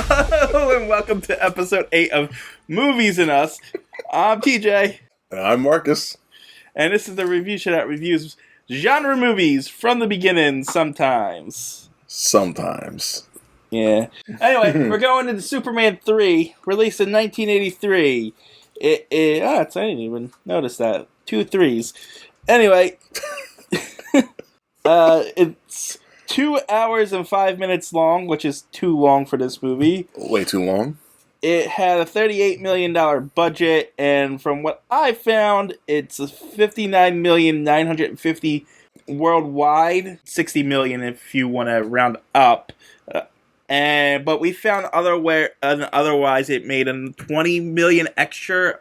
Hello and welcome to episode 8 of Movies and Us. I'm TJ. And I'm Marcus. And this is the review show that reviews genre movies from the beginning sometimes. Sometimes. Yeah. Anyway, we're going into Superman 3, released in 1983. I didn't even notice that. 2 3s. Anyway, it's 2 hours and 5 minutes long, which is too long for this movie. Way too long. It had a $38 million budget, and from what I found, it's $59,950,000 worldwide, $60 million if you want to round up. But we found otherwise it made a $20 million extra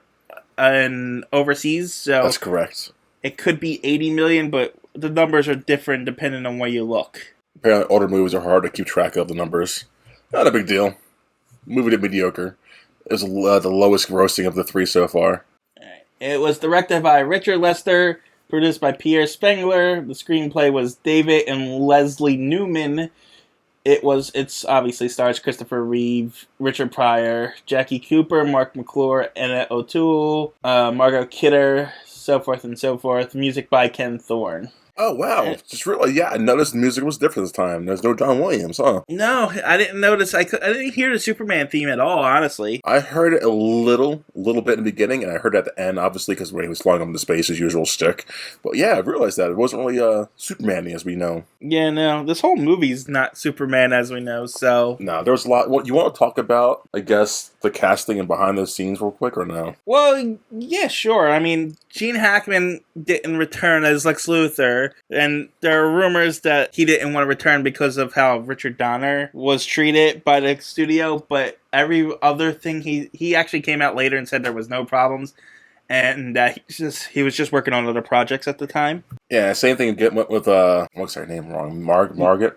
overseas. So that's correct. It could be $80 million, but the numbers are different depending on where you look. Apparently, older movies are hard to keep track of the numbers. Not a big deal. Movie did mediocre. It was the lowest grossing of the 3 so far. It was directed by Richard Lester, produced by Pierre Spengler. The screenplay was David and Leslie Newman. It's obviously stars Christopher Reeve, Richard Pryor, Jackie Cooper, Mark McClure, Annette O'Toole, Margot Kidder, so forth and so forth. Music by Ken Thorne. Oh, wow. Just really, I noticed the music was different this time. There's no John Williams, huh? No, I didn't notice. I didn't hear the Superman theme at all, honestly. I heard it a little bit in the beginning, and I heard it at the end, obviously, because when he was flying up into space, his usual shtick. But yeah, I realized that. It wasn't really Superman-y, as we know. Yeah, no. This whole movie's not Superman, as we know, so... No, there was a lot... What you want to talk about, I guess, the casting and behind the scenes real quick, or no? Well, yeah, sure. I mean, Gene Hackman didn't return as Lex Luthor, and there are rumors that he didn't want to return because of how Richard Donner was treated by the studio, but every other thing, he actually came out later and said there was no problems, and that he was just working on other projects at the time. Yeah, same thing with what's her name wrong? Margot?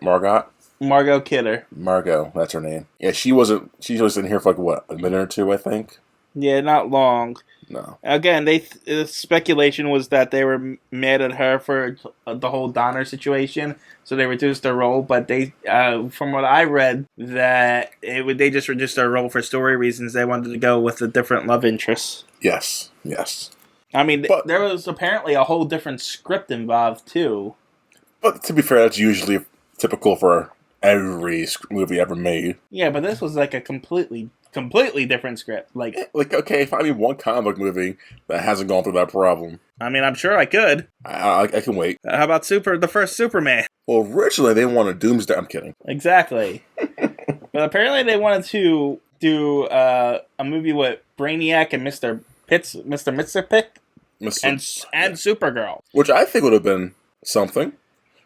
Margot Kidder. Margot, that's her name. Yeah, she was in here for like, a minute or two, I think? Yeah, not long. No. Again, the speculation was that they were mad at her for the whole Donner situation, so they reduced their role. But they, from what I read, that they just reduced their role for story reasons. They wanted to go with a different love interest. Yes. I mean, there was apparently a whole different script involved too. But to be fair, that's usually typical for every movie ever made. Yeah, but this was like a completely different script. Like, okay, find me one comic book movie that hasn't gone through that problem. I mean, I'm sure I could. I can wait. How about the first Superman? Well, originally they wanted Doomsday. I'm kidding. Exactly. But apparently they wanted to do a movie with Brainiac and Mr. Mxyzptlk and Supergirl. Which I think would have been something.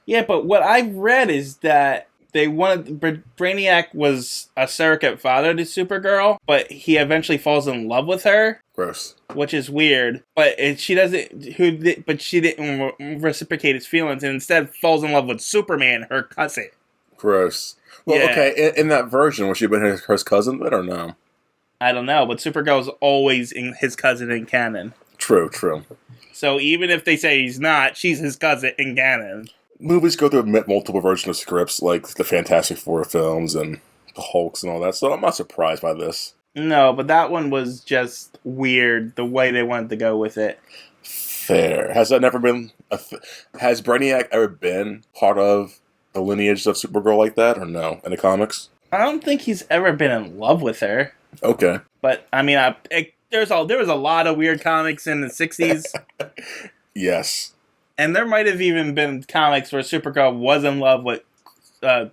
Yeah, but what I've read is that they wanted... Brainiac was a surrogate father to Supergirl, but he eventually falls in love with her. Gross. Which is weird. But she didn't reciprocate his feelings and instead falls in love with Superman, her cousin. Gross. Well, yeah. Okay, in that version, was she been his cousin then or no? I don't know, but Supergirl's always his cousin in canon. True. So even if they say he's not, she's his cousin in canon. Movies go through multiple versions of scripts, like the Fantastic Four films and the Hulks and all that, so I'm not surprised by this. No, but that one was just weird, the way they wanted to go with it. Fair. Has that never been... has Brainiac ever been part of the lineage of Supergirl like that, or no, in the comics? I don't think he's ever been in love with her. Okay. But, I mean, there was a lot of weird comics in the 60s. Yes. And there might have even been comics where Supergirl was in love with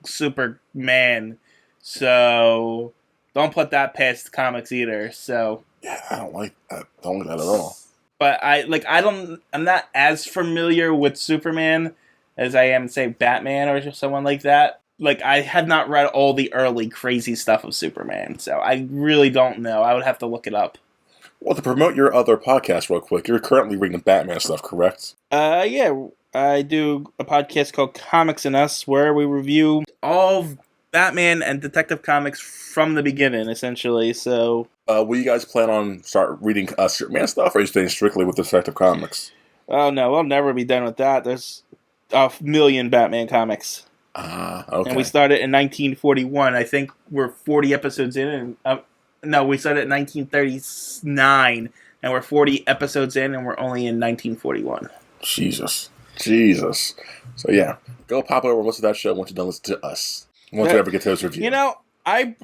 Superman. So don't put that past comics either. So yeah, I don't like that. Don't like that at all. But I'm not as familiar with Superman as I am, say, Batman or someone like that. Like, I have not read all the early crazy stuff of Superman, so I really don't know. I would have to look it up. Well, to promote your other podcast real quick, you're currently reading Batman stuff, correct? Yeah. I do a podcast called Comics and Us, where we review all Batman and Detective Comics from the beginning, essentially, so... will you guys plan on start reading Superman stuff, or are you staying strictly with Detective Comics? Oh, no, we'll never be done with that. There's a million Batman comics. Okay. And we started in 1941. I think we're 40 episodes in. And no, we started in 1939, and we're 40 episodes in, and we're only in 1941. Jesus. So yeah, go pop over and listen to that show once you're done listening to us. Once we ever get to those reviews. You know, I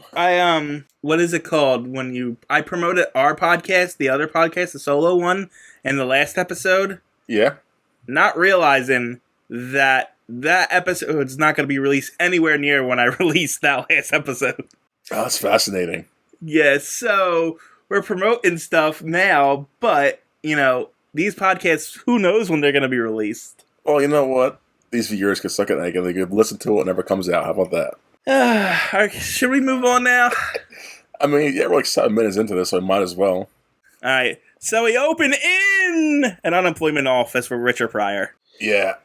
what is it called when I promoted our podcast, the other podcast, the solo one, in the last episode? Yeah. Not realizing that episode's not going to be released anywhere near when I released that last episode. Oh, that's fascinating. Yeah, so we're promoting stuff now, but, these podcasts, who knows when they're going to be released? Well, you know what? These viewers can suck it and they can listen to it whenever it comes out. How about that? Should we move on now? I mean, yeah, we're like 7 minutes into this, so I might as well. All right. So we open in an unemployment office for Richard Pryor. Yeah.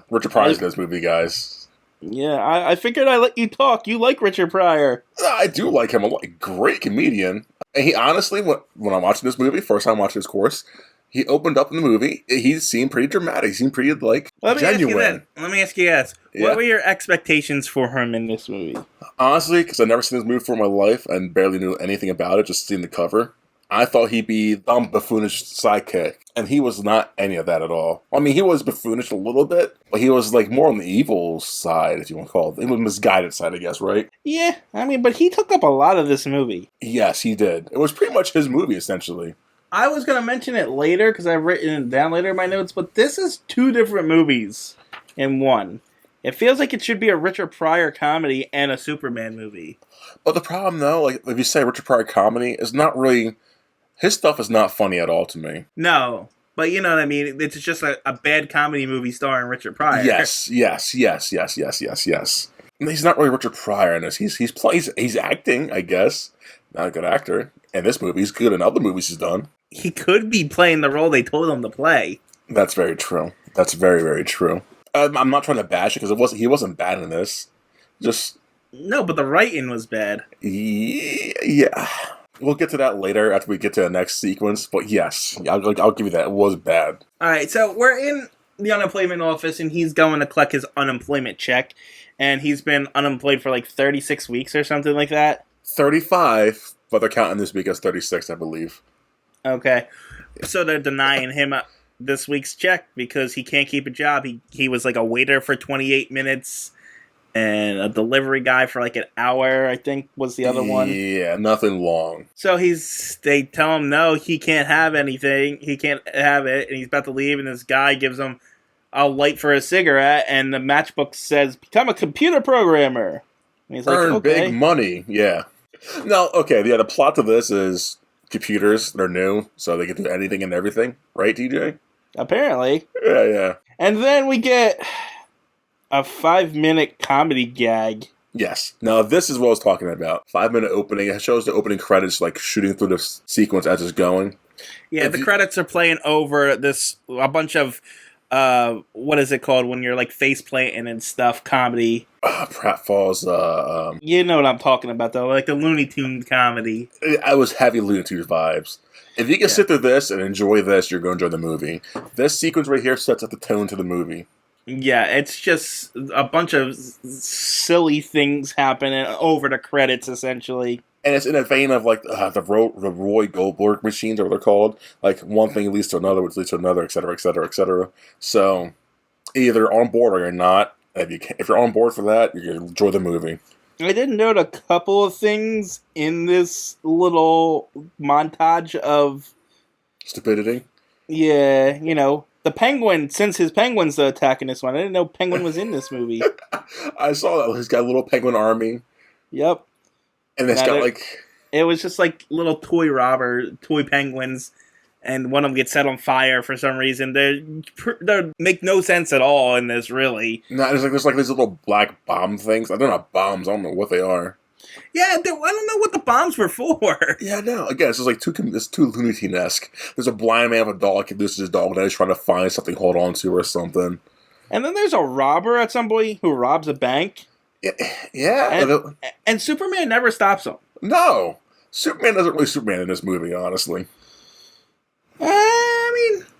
Richard Pryor's in this movie, guys. Yeah, I figured I'd let you talk. You like Richard Pryor. I do like him a lot. Great comedian. And he honestly, when I'm watching this movie, first time watching this course, he opened up in the movie. He seemed pretty dramatic. He seemed pretty, genuine. Let me ask you this. Yeah. What were your expectations for him in this movie? Honestly, because I've never seen this movie before in my life and barely knew anything about it, just seeing the cover, I thought he'd be dumb, buffoonish sidekick. And he was not any of that at all. I mean, he was buffoonish a little bit, but he was more on the evil side, if you want to call it. He was misguided side, I guess, right? Yeah, I mean, but he took up a lot of this movie. Yes, he did. It was pretty much his movie, essentially. I was going to mention it later, because I've written it down later in my notes, but this is 2 different movies in one. It feels like it should be a Richard Pryor comedy and a Superman movie. But the problem, though, if you say Richard Pryor comedy, is not really... His stuff is not funny at all to me. No, but you know what I mean? It's just a bad comedy movie starring Richard Pryor. Yes. And he's not really Richard Pryor in this. He's acting, I guess. Not a good actor. And this movie, he's good in other movies he's done. He could be playing the role they told him to play. That's very true. That's very, very true. I'm not trying to bash it because he wasn't bad in this. No, but the writing was bad. Yeah. We'll get to that later after we get to the next sequence. But yes, I'll give you that. It was bad. All right, so we're in the unemployment office, and he's going to collect his unemployment check. And he's been unemployed for 36 weeks or something like that. 35, but they're counting this week as 36, I believe. Okay. So they're denying him this week's check because he can't keep a job. He was a waiter for 28 minutes. And a delivery guy for an hour, I think, was the other one. Yeah, nothing long. So they tell him no, he can't have anything. He can't have it, and he's about to leave, and this guy gives him a light for a cigarette, and the matchbook says, become a computer programmer. And he's Earn okay. Big money, yeah. Now, okay, the plot to this is computers, they're new, so they can do anything and everything, right, DJ? Apparently. Yeah. And then we get a 5-minute comedy gag. Yes. Now, this is what I was talking about. 5-minute opening. It shows the opening credits, shooting through the sequence as it's going. Yeah, the credits are playing over a bunch of, what is it called when you're, face planting and stuff, comedy. Pratfalls, You know what I'm talking about, though, the Looney Tunes comedy. I was heavy Looney Tunes vibes. If you can sit through this and enjoy this, you're going to enjoy the movie. This sequence right here sets up the tone to the movie. Yeah, it's just a bunch of silly things happening over the credits, essentially. And it's in a vein of, the Roy Goldberg machines, or what they're called. One thing leads to another, which leads to another, et cetera, et cetera, et cetera. So, either on board or you're not. If you're on board for that, you're going to enjoy the movie. I did note a couple of things in this little montage of... stupidity? Yeah, the Penguin, since his Penguin's the antagonist one, I didn't know Penguin was in this movie. I saw that. He's got a little penguin army. Yep. And it's got It was just little toy penguins, and one of them gets set on fire for some reason. They make no sense at all in this, really. No, there's these little black bomb things. They're not bombs. I don't know what they are. Yeah, I don't know what the bombs were for. Yeah, no. Again, it's just it's too Looney Tunes-esque. There's a blind man with a dog. He loses his dog, and he's trying to find something to hold on to or something. And then there's a robber at some point who robs a bank. Yeah. And Superman never stops him. No. Superman doesn't really Superman in this movie, honestly. I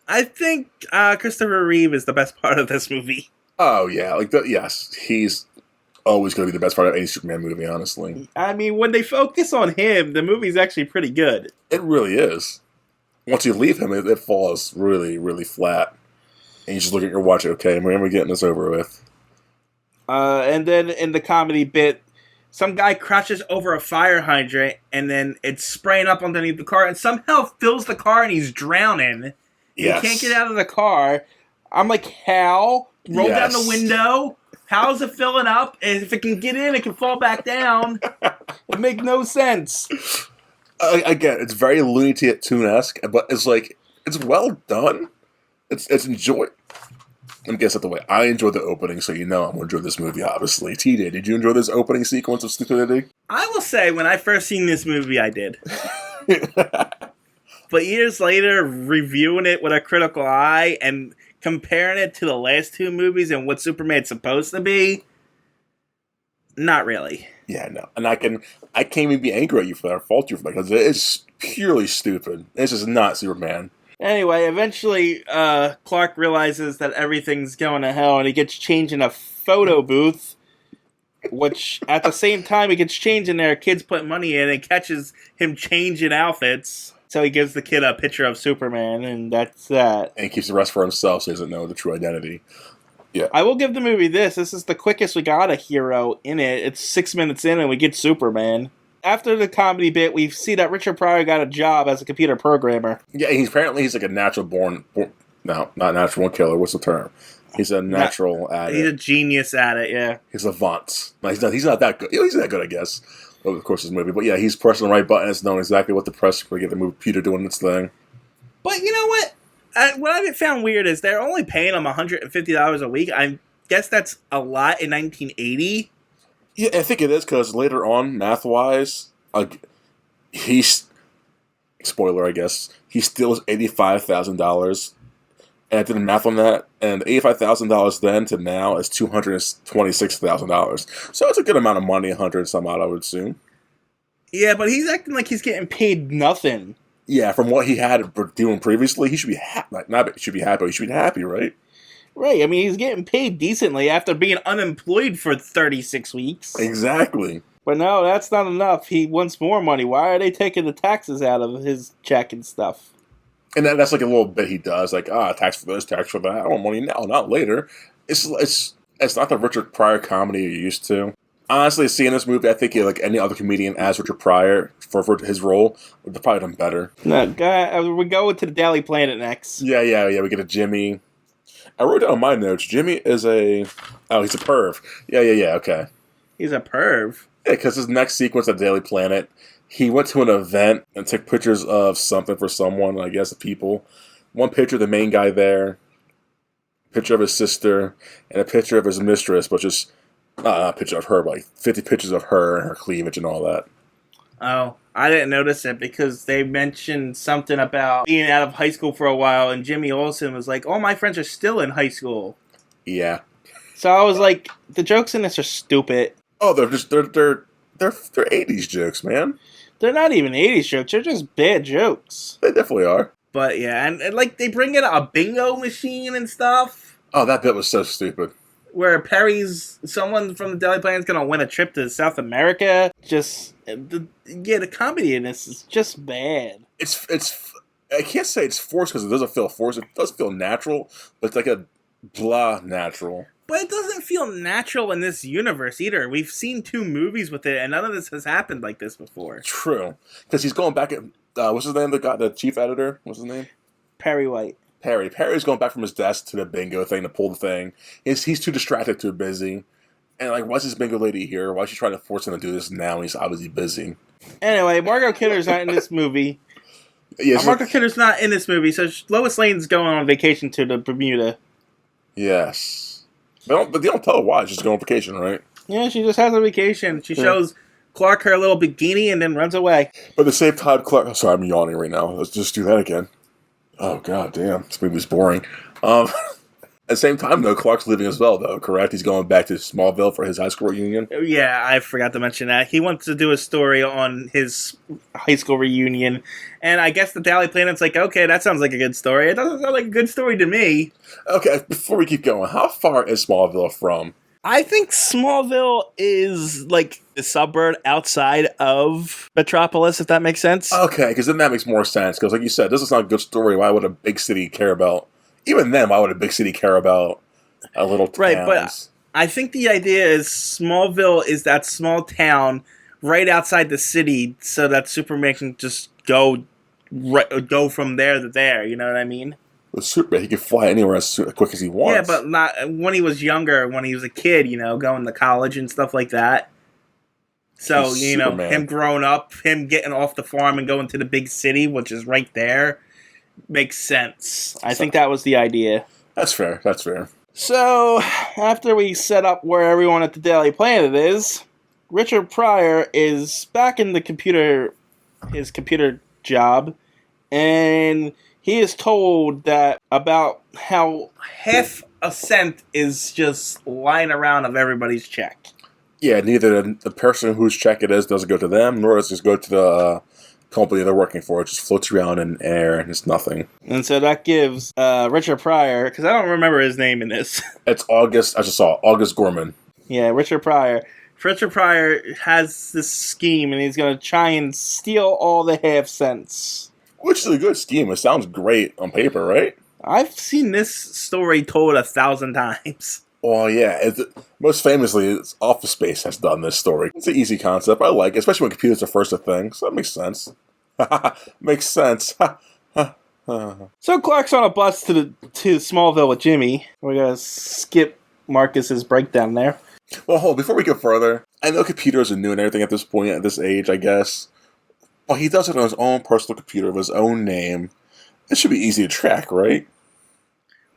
I think Christopher Reeve is the best part of this movie. Oh yeah, yes, he's always going to be the best part of any Superman movie. Honestly, I mean, when they focus on him, the movie's actually pretty good. it really is. Once you leave him, it falls really, really flat, and you just look at your watch. Okay, when are we getting this over with? And then in the comedy bit, some guy crouches over a fire hydrant, and then it's spraying up underneath the car, and somehow fills the car, and he's drowning. Yes. He can't get out of the car. I'm like, how? Roll down the window. How is it filling up? And if it can get in, it can fall back down. It makes no sense. Again, it's very Looney Tunes-esque, but it's like, it's well done. It's enjoyed. Let me guess at the way. I enjoyed the opening, so you know I'm going to enjoy this movie, obviously. TJ, did you enjoy this opening sequence of stupidity? I will say, when I first seen this movie, I did. But years later, reviewing it with a critical eye and comparing it to the last two movies and what Superman's supposed to be, not really. Yeah, no. And I can't even be angry at you for that or fault you for that, because it is purely stupid. It's just not Superman. Anyway, eventually, Clark realizes that everything's going to hell, and he gets changed in a photo booth, which, at the same time he gets changed in there, kids put money in and catches him changing outfits. So he gives the kid a picture of Superman, and that's that. And he keeps the rest for himself, so he doesn't know the true identity. Yeah. I will give the movie this. This is the quickest we got a hero in it. It's 6 minutes in, and we get Superman. After the comedy bit, we see that Richard Pryor got a job as a computer programmer. Yeah, he's like a natural born no, not natural born killer. What's the term? He's a natural at it. He's a genius at it, yeah. He's a Vance. No, he's not that good. He's that good, I guess, over the course of this movie. But yeah, he's pressing the right buttons, knowing exactly what to press to get the movie Peter doing its thing. But you know what? What I found weird is they're only paying him $150 a week. I guess that's a lot in 1980. Yeah, I think it is, because later on, math-wise, he's... Spoiler, I guess. He steals $85,000. And I did the math on that, and $85,000 then to now is $226,000. So it's a good amount of money, 100 some odd, I would assume. Yeah, but he's acting like he's getting paid nothing. Yeah, from what he had doing previously, he should be happy. Not he should be happy, he should be happy, right? Right, I mean, he's getting paid decently after being unemployed for 36 weeks. Exactly. But no, that's not enough. He wants more money. Why are they taking the taxes out of his check and stuff? And that's like a little bit he does, like, tax for this, tax for that. I want money now, not later. It's not the Richard Pryor comedy you're used to. Honestly, seeing this movie, I think like any other comedian as Richard Pryor for his role would have probably done better. No, we go to the Daily Planet next. Yeah. We get a Jimmy. I wrote down my notes. Jimmy is he's a perv. Yeah, okay. He's a perv? Yeah, because his next sequence at Daily Planet, he went to an event and took pictures of something for someone, I guess, people. One picture of the main guy there, picture of his sister, and a picture of his mistress, but just not a picture of her, but like 50 pictures of her and her cleavage and all that. Oh, I didn't notice it because they mentioned something about being out of high school for a while, and Jimmy Olsen was like, "All my friends are still in high school." Yeah. So I was like, the jokes in this are stupid. Oh, they're 80s jokes, man. They're not even 80s jokes. They're just bad jokes. They definitely are. But yeah, and like they bring in a bingo machine and stuff. Oh, that bit was so stupid. Where someone from the Daily Planet's gonna win a trip to South America. The comedy in this is just bad. It's I can't say it's forced because it doesn't feel forced. It does feel natural, but it's like a blah natural. But it doesn't feel natural in this universe either. We've seen 2 movies with it, and none of this has happened like this before. True, because he's going back at what's his name? The chief editor. What's his name? Perry White. Perry's going back from his desk to the bingo thing to pull the thing. He's too distracted, too busy. And like, why's this bingo lady here? Why is she trying to force him to do this now? He's obviously busy. Anyway, Margot Kidder's not in this movie. Yes, Margot Kidder's not in this movie, so Lois Lane's going on vacation to the Bermuda. Yes. But they don't tell her why. She's just going on vacation, right? Yeah, she just has a vacation. She shows Clark her little bikini and then runs away. But at the same time, Clark... Oh, sorry, I'm yawning right now. Let's just do that again. Oh, god damn. This movie's boring. At the same time, though, Clark's leaving as well, though, correct? He's going back to Smallville for his high school reunion. Yeah, I forgot to mention that. He wants to do a story on his high school reunion, and I guess the Daily Planet's like, okay, that sounds like a good story. It doesn't sound like a good story to me. Okay, before we keep going, how far is Smallville from? I think Smallville is like the suburb outside of Metropolis, if that makes sense. Okay, because then that makes more sense. Because like you said, this is not a good story. Why would a big city care about... Even then, why would a big city care about a little town? Right, but I think the idea is Smallville is that small town right outside the city so that Superman can just go from there to there, you know what I mean? With Superman, he can fly anywhere as quick as he wants. Yeah, but not when he was younger, when he was a kid, you know, going to college and stuff like that. So, He's you know, Superman. him growing up, him getting off the farm and going to the big city, which is right there, makes sense. I think that was the idea. That's fair. That's fair. So, after we set up where everyone at the Daily Planet is, Richard Pryor is back in his computer job, and he is told that about how half a cent is just lying around of everybody's check. Yeah, neither the person whose check it is doesn't go to them, nor does it go to the company they're working for. It just floats around in air, and it's nothing. And so that gives Richard Pryor, because I don't remember his name in this. It's August, I just saw it, August Gorman. Yeah, Richard Pryor. Richard Pryor has this scheme, and he's going to try and steal all the half cents. Which is a good scheme. It sounds great on paper, right? I've seen this story told 1,000 times. Well, yeah. Most famously, Office Space has done this story. It's an easy concept. I like it, especially when computers are first a thing. So that makes sense. Makes sense. So Clark's on a bus to Smallville with Jimmy. We're going to skip Marcus's breakdown there. Well, hold on. Before we go further, I know computers are new and everything at this point, at this age, I guess. But he does it on his own personal computer with his own name. It should be easy to track, right?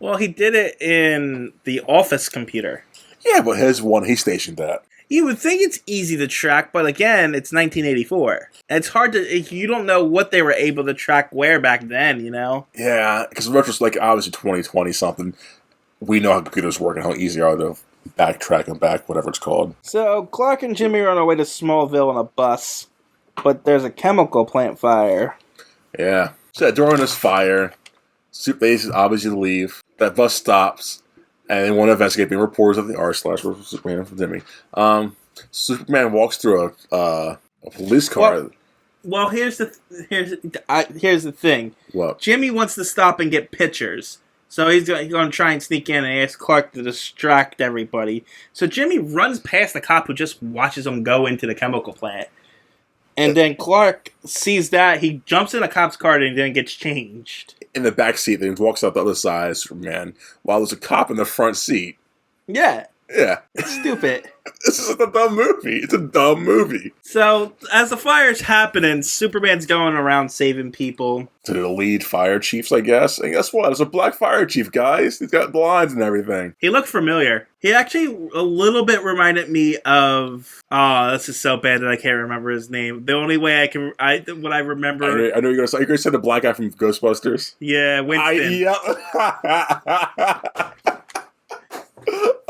Well, he did it in the office computer. Yeah, but his one, he stationed that. You would think it's easy to track, but again, it's 1984. And it's hard to... You don't know what they were able to track where back then, you know? Yeah, because retros, like, obviously 2020 something, we know how computers work and how easy they are to backtrack and back, whatever it's called. So, Clark and Jimmy are on their way to Smallville on a bus, but there's a chemical plant fire. Yeah. So during this fire, they obviously leave. That bus stops, and they want to investigate, being reporters of the r/Superman from Jimmy. Superman walks through a police car. Well, here's the thing. What? Jimmy wants to stop and get pictures. So he's going to try and sneak in and ask Clark to distract everybody. So Jimmy runs past the cop who just watches him go into the chemical plant. And then Clark sees that, he jumps in a cop's car and then gets changed. In the back seat, then he walks out the other side, Superman, while there's a cop in the front seat. Yeah. Yeah. It's stupid. This is a dumb movie. It's a dumb movie. So, as the fire's happening, Superman's going around saving people. To the lead fire chiefs, I guess. And guess what? There's a black fire chief, guys. He's got blinds and everything. He looked familiar. He actually a little bit reminded me of... Oh, this is so bad that I can't remember his name. The only way what I remember... I know you're going to say the black guy from Ghostbusters. Yeah, Winston.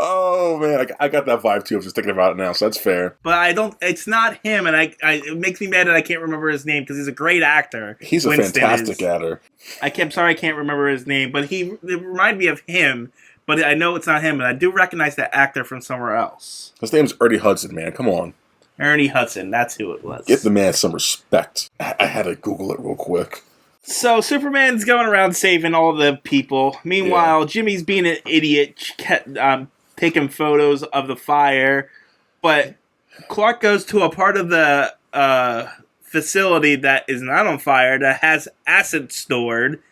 Oh man, I got that vibe too. I'm just thinking about it now, so that's fair. But it's not him, and it makes me mad that I can't remember his name because he's a great actor. He's a fantastic actor. I'm sorry I can't remember his name, but it reminded me of him. But I know it's not him, and I do recognize that actor from somewhere else. His name's Ernie Hudson, man. Come on. Ernie Hudson, that's who it was. Give the man some respect. I had to Google it real quick. So Superman's going around saving all the people. Meanwhile, Jimmy's being an idiot, taking photos of the fire. But Clark goes to a part of the facility that is not on fire, that has acid stored,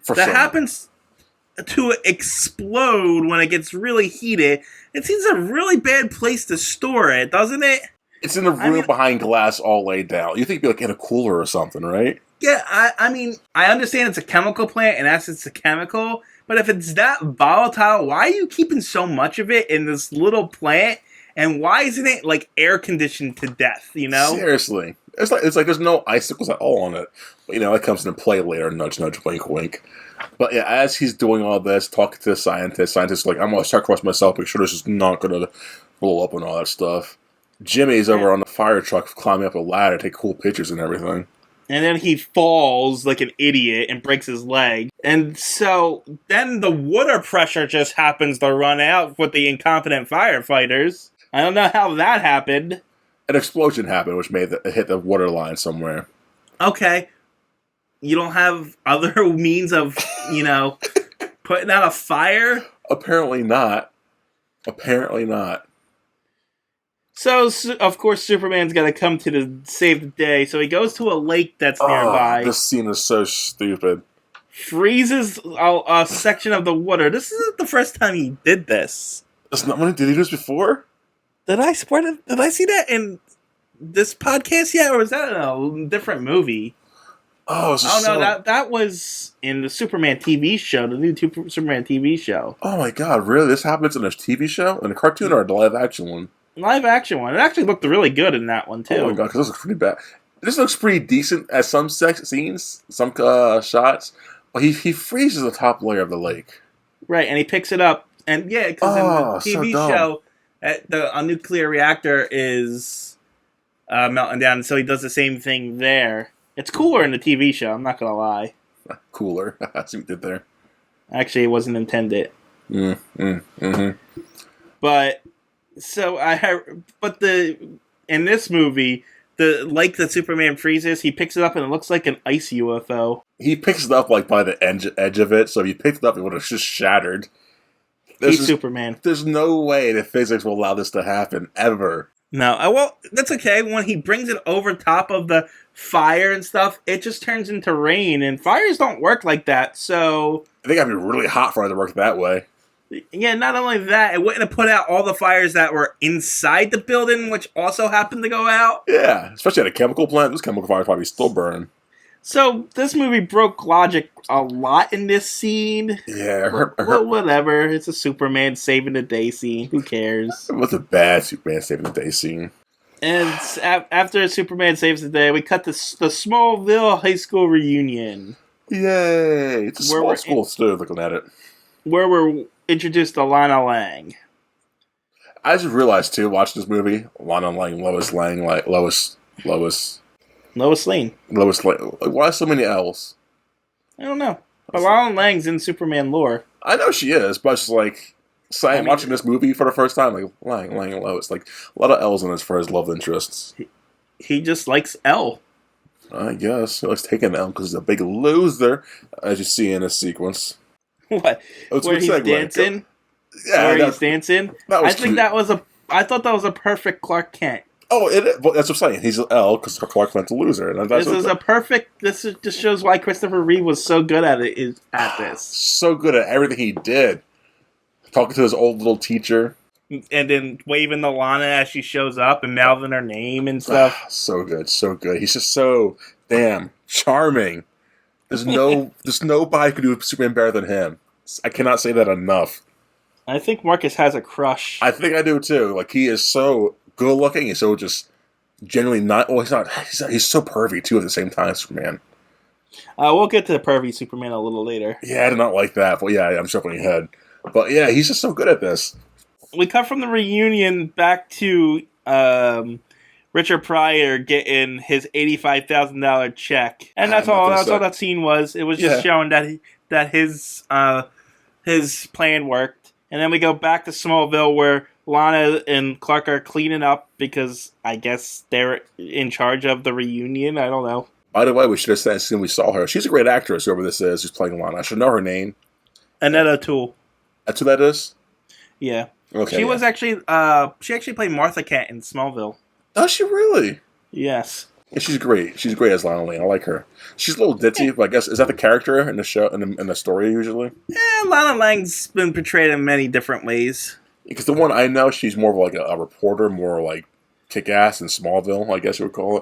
happens to explode when it gets really heated. It seems a really bad place to store it, doesn't it? It's in a room behind glass all laid down. You think it'd be like in a cooler or something, right? Yeah, I mean, I understand it's a chemical plant, and acid's a chemical, but if it's that volatile, why are you keeping so much of it in this little plant? And why isn't it, like, air-conditioned to death, you know? Seriously. It's like there's no icicles at all on it. But, that comes into play later. Nudge, nudge, wink, wink. But yeah, as he's doing all this, talking to the scientist's like, I'm going to sacrifice myself, make sure this is not going to blow up and all that stuff. Jimmy's over on the fire truck climbing up a ladder, take cool pictures and everything. And then he falls like an idiot and breaks his leg. And so then the water pressure just happens to run out with the incompetent firefighters. I don't know how that happened. An explosion happened, which made it hit the water line somewhere. Okay. You don't have other means of, putting out a fire? Apparently not. Apparently not. So, of course, Superman's got to come to save the day. So he goes to a lake that's nearby. This scene is so stupid. Freezes a section of the water. This isn't the first time he did this. That's not did he do this before? Did I see that this podcast yet, or was that in a different movie? Oh, no, that was in the Superman TV show, the new Superman TV show. Oh my god, really? This happens in a TV show? In a cartoon or a live action one? Live action one. It actually looked really good in that one, too. Oh my god, because this looks pretty bad. This looks pretty decent at some sex scenes, some shots, but he freezes the top layer of the lake. Right, and he picks it up, and yeah, because in the TV show, a nuclear reactor is melting down, so he does the same thing there. It's cooler in the TV show, I'm not gonna lie. Cooler. I see what you did there. Actually, it wasn't intended. Mm-hmm. But so in this movie, the lake that Superman freezes, he picks it up and it looks like an ice UFO. He picks it up like by the edge of it, so if he picked it up, it would have just shattered. He's Superman. There's no way that physics will allow this to happen ever. No, well, that's okay. When he brings it over top of the fire and stuff, it just turns into rain, and fires don't work like that, so... I think I'd be really hot for it to work that way. Yeah, not only that, it wouldn't have put out all the fires that were inside the building, which also happened to go out. Yeah, especially at a chemical plant. Those chemical fires probably still burn. So, this movie broke logic a lot in this scene. Yeah. Well, whatever. It's a Superman saving the day scene. Who cares? It was a bad Superman saving the day scene. And after Superman saves the day, we cut to the Smallville high school reunion. Yay! It's a small school still, looking at it. Where we're introduced to Lana Lang. I just realized, too, watching this movie, Lana Lang, Lois Lane. Lois Lane. Why so many L's? I don't know. But Lana Lang's in Superman lore. I know she is, but it's like, watching this movie for the first time, like, Lang, and Lois. Like, a lot of L's in this for his love interests. He just likes L. I guess. He likes taking L because he's a big loser, as you see in this sequence. What? Where he's dancing? Yeah. Where he's dancing? I think that was I thought that was a perfect Clark Kent. Oh, it is. Well, that's what I'm saying. He's an L because Clark Kent's a loser. And this just shows why Christopher Reeve was so good at this. So good at everything he did. Talking to his old little teacher. And then waving to Lana as she shows up and mouthing her name and stuff. So good, so good. He's just so damn charming. There's nobody who can do Superman better than him. I cannot say that enough. I think Marcus has a crush. I think I do too. Like, he is so good looking. He's so just genuinely not. Well, he's not. He's so pervy too at the same time. Superman. We'll get to the pervy Superman a little later. Yeah, I did not like that. But yeah, I'm shuffling your head. But yeah, he's just so good at this. We cut from the reunion back to Richard Pryor getting his $85,000 check, and that's all. That's all that scene was. It was just showing that his plan worked. And then we go back to Smallville, where Lana and Clark are cleaning up because I guess they're in charge of the reunion. I don't know. By the way, we should have said as soon as we saw her. She's a great actress, whoever this is who's playing Lana. I should know her name. Annette O'Toole. That's who that is? Yeah. Okay. She was actually she actually played Martha Kent in Smallville. Oh, she really? Yes. Yeah, she's great. She's great as Lana Lang. I like her. She's a little ditzy, but I guess is that the character in the show in the story usually? Yeah, Lana Lang's been portrayed in many different ways. Because the one I know, she's more of like a reporter, more like kick-ass in Smallville, I guess you would call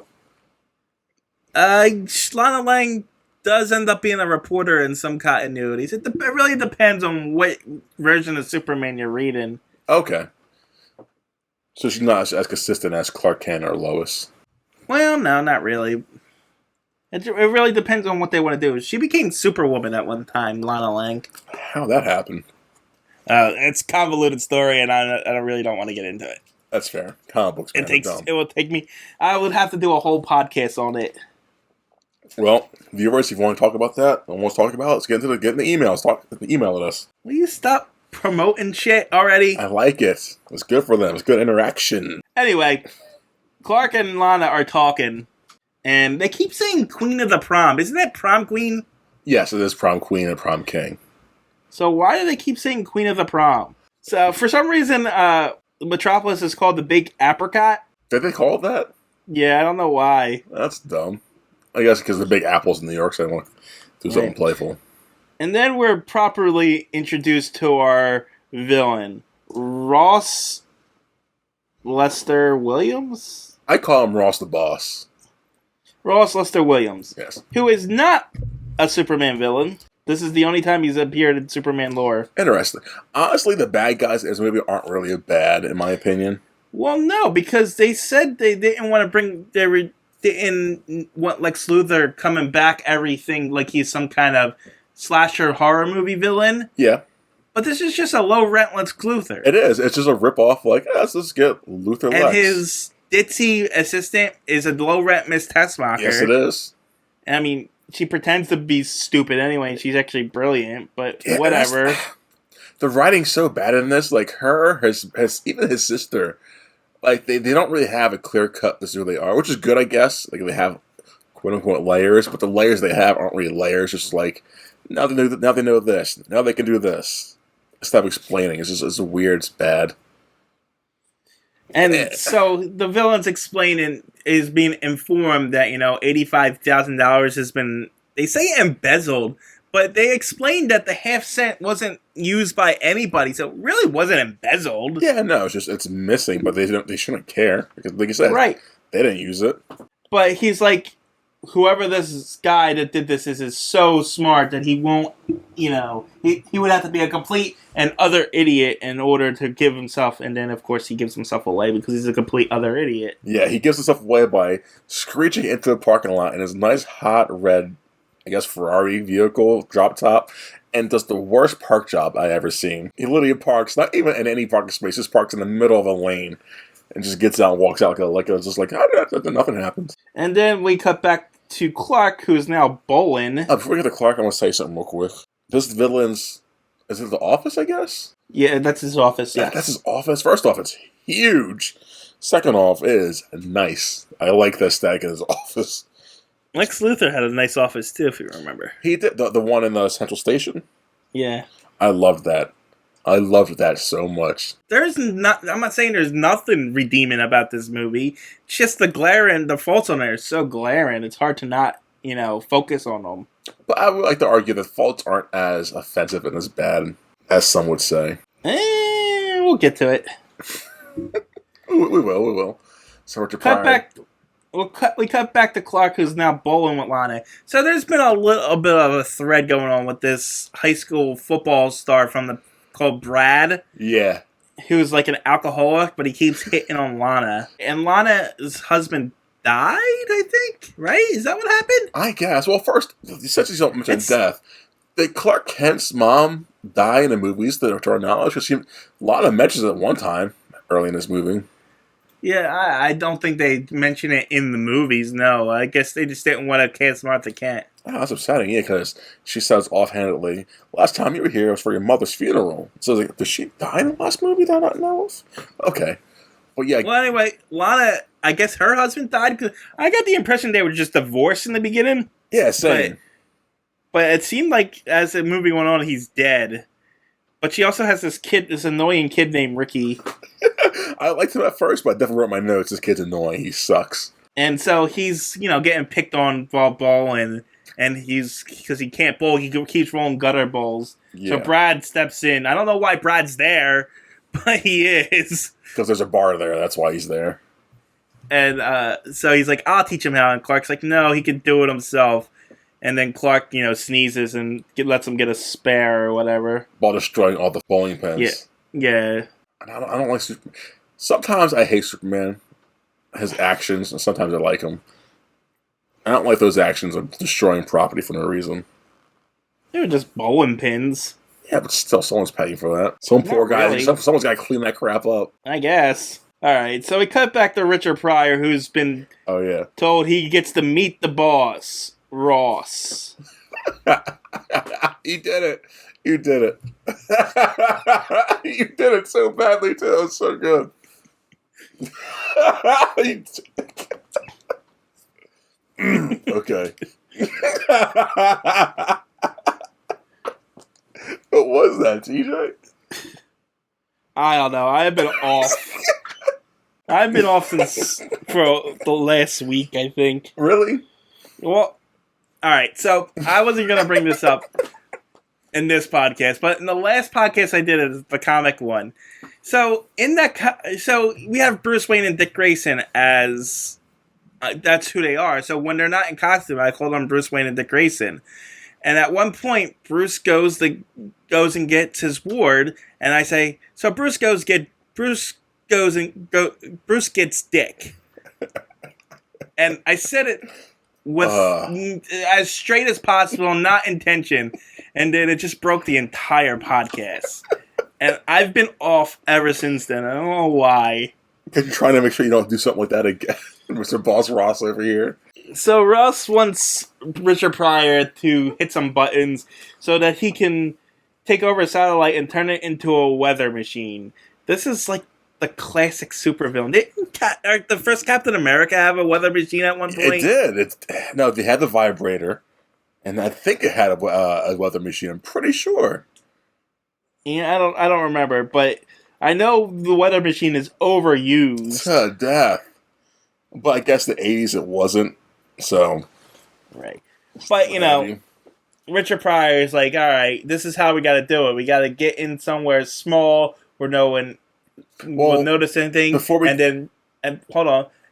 it. Lana Lang does end up being a reporter in some continuities. It really depends on what version of Superman you're reading. Okay. So she's not as consistent as Clark Kent or Lois. Well, no, not really. It really depends on what they want to do. She became Superwoman at one time, Lana Lang. How'd that happen? It's a convoluted story, and I really don't want to get into it. That's fair. Comic books, man, It will take me. I would have to do a whole podcast on it. Well, viewers, if you want to talk about that, almost talk about it, let's get into the emails. Email at us. Will you stop promoting shit already? I like it. It's good for them. It's good interaction. Anyway, Clark and Lana are talking, and they keep saying Queen of the Prom. Isn't that Prom Queen? Yes, it is Prom Queen and Prom King. So why do they keep saying Queen of the Prom? So for some reason, Metropolis is called the Big Apricot. Did they call it that? Yeah, I don't know why. That's dumb. I guess because the big apples in New York, so I want to do something playful. And then we're properly introduced to our villain, Ross Lester Williams? I call him Ross the Boss. Ross Lester Williams. Yes. Who is not a Superman villain. This is the only time he's appeared in Superman lore. Interesting. Honestly, the bad guys in this movie aren't really bad, in my opinion. Well, no, because they said they didn't want to bring... didn't want Lex Luthor coming back everything like he's some kind of slasher horror movie villain. Yeah. But this is just a low-rent Lex Luthor. It is. It's just a rip-off, like, let's just get Luthor Lex. And his ditzy assistant is a low-rent Miss Tessmacher. Yes, it is. I mean, she pretends to be stupid anyway, and she's actually brilliant, but whatever. The writing's so bad in this. Like, even his sister, like, they don't really have a clear cut this is who they are, which is good, I guess. Like, they have quote-unquote layers, but the layers they have aren't really layers. It's just like, now they know this. Now they can do this. Stop explaining. It's weird. It's bad. And so the villain's is being informed that, $85,000 has been, they say embezzled, but they explained that the half cent wasn't used by anybody, so it really wasn't embezzled. Yeah, no, it's missing, but they shouldn't care because, like you said, right? They didn't use it. But he's like, whoever this guy that did this is so smart that he won't, he would have to be a complete and utter idiot in order to give himself, and then of course he gives himself away because he's a complete other idiot. Yeah, he gives himself away by screeching into the parking lot in his nice hot red, I guess, Ferrari vehicle, drop top, and does the worst park job I ever seen. He literally parks, not even in any parking space, just parks in the middle of a lane, and just gets out and walks out like nothing happens. And then we cut back to Clark, who's now bowling. Before we get to Clark, I'm going to say something real quick. This villain's, is it the office, I guess? Yeah, that's his office. Yeah, that's his office. First off, it's huge. Second off, it is nice. I like the aesthetic in his office. Lex Luthor had a nice office, too, if you remember. He did, the one in the Central Station? Yeah. I loved that. I loved that so much. I'm not saying there's nothing redeeming about this movie. It's just the glare and the faults on there are so glaring. It's hard to not, focus on them. But I would like to argue that faults aren't as offensive and as bad as some would say. We'll get to it. We will. So we're Pryor. We cut back to Clark, who's now bowling with Lana. So there's been a little bit of a thread going on with this high school football star called Brad. Yeah. Who's like an alcoholic, but he keeps hitting on Lana. And Lana's husband died, I think? Right? Is that what happened? I guess. Well, first, essentially don't mention death. Did Clark Kent's mom die in the movies, to our knowledge? Because Lana mentions it at one time early in this movie. Yeah, I don't think they mention it in the movies, no. I guess they just didn't want to cast Martha Kent. Oh, that's upsetting, yeah, because she says offhandedly, last time you were here was for your mother's funeral. So, like, did she die in the last movie that I don't know of? Okay. Well, yeah. Well, anyway, Lana, I guess her husband died, because I got the impression they were just divorced in the beginning. Yeah, same. But it seemed like, as the movie went on, he's dead. But she also has this annoying kid named Ricky. I liked him at first, but I definitely wrote my notes. This kid's annoying. He sucks. And so he's, getting picked on while bowling, and because he can't bowl, he keeps rolling gutter balls. Yeah. So Brad steps in. I don't know why Brad's there, but he is. Because there's a bar there. That's why he's there. And so he's like, I'll teach him how. And Clark's like, no, he can do it himself. And then Clark, sneezes and lets him get a spare or whatever. While destroying all the bowling pins. Yeah. I don't like Superman. Sometimes I hate Superman. his actions, and sometimes I like him. I don't like those actions of destroying property for no reason. They were just bowling pins. Yeah, but still, someone's paying for that. Some poor guy, really. someone's got to clean that crap up. I guess. Alright, so we cut back to Richard Pryor, who's been told he gets to meet the boss, Ross. You did it. You did it. You did it so badly, too. It was so good. Okay. What was that, TJ? I don't know. I've been off. I've been off since for the last week, I think. Really? Well, alright, so I wasn't going to bring this up in this podcast, but in the last podcast I did is the comic one. So in that, so we have Bruce Wayne and Dick Grayson as that's who they are. So when they're not in costume, I call them Bruce Wayne and Dick Grayson. And at one point, Bruce goes and gets his ward, and I say, so Bruce gets Dick. And I said it with as straight as possible, not intention, and then it just broke the entire podcast. And I've been off ever since then. I don't know why. Because you're trying to make sure you don't do something like that again. Mr. Boss Ross over here. So Ross wants Richard Pryor to hit some buttons so that he can take over a satellite and turn it into a weather machine. This is like the classic supervillain. Didn't the first Captain America have a weather machine at one point? It did. No, they had the vibrator, and I think it had a weather machine. I'm pretty sure. Yeah, I don't remember, but I know the weather machine is overused. To death. But I guess the 80s it wasn't, so. Right. But, you know, Richard Pryor is like, alright, this is how we gotta do it. We gotta get in somewhere small where no one will notice anything.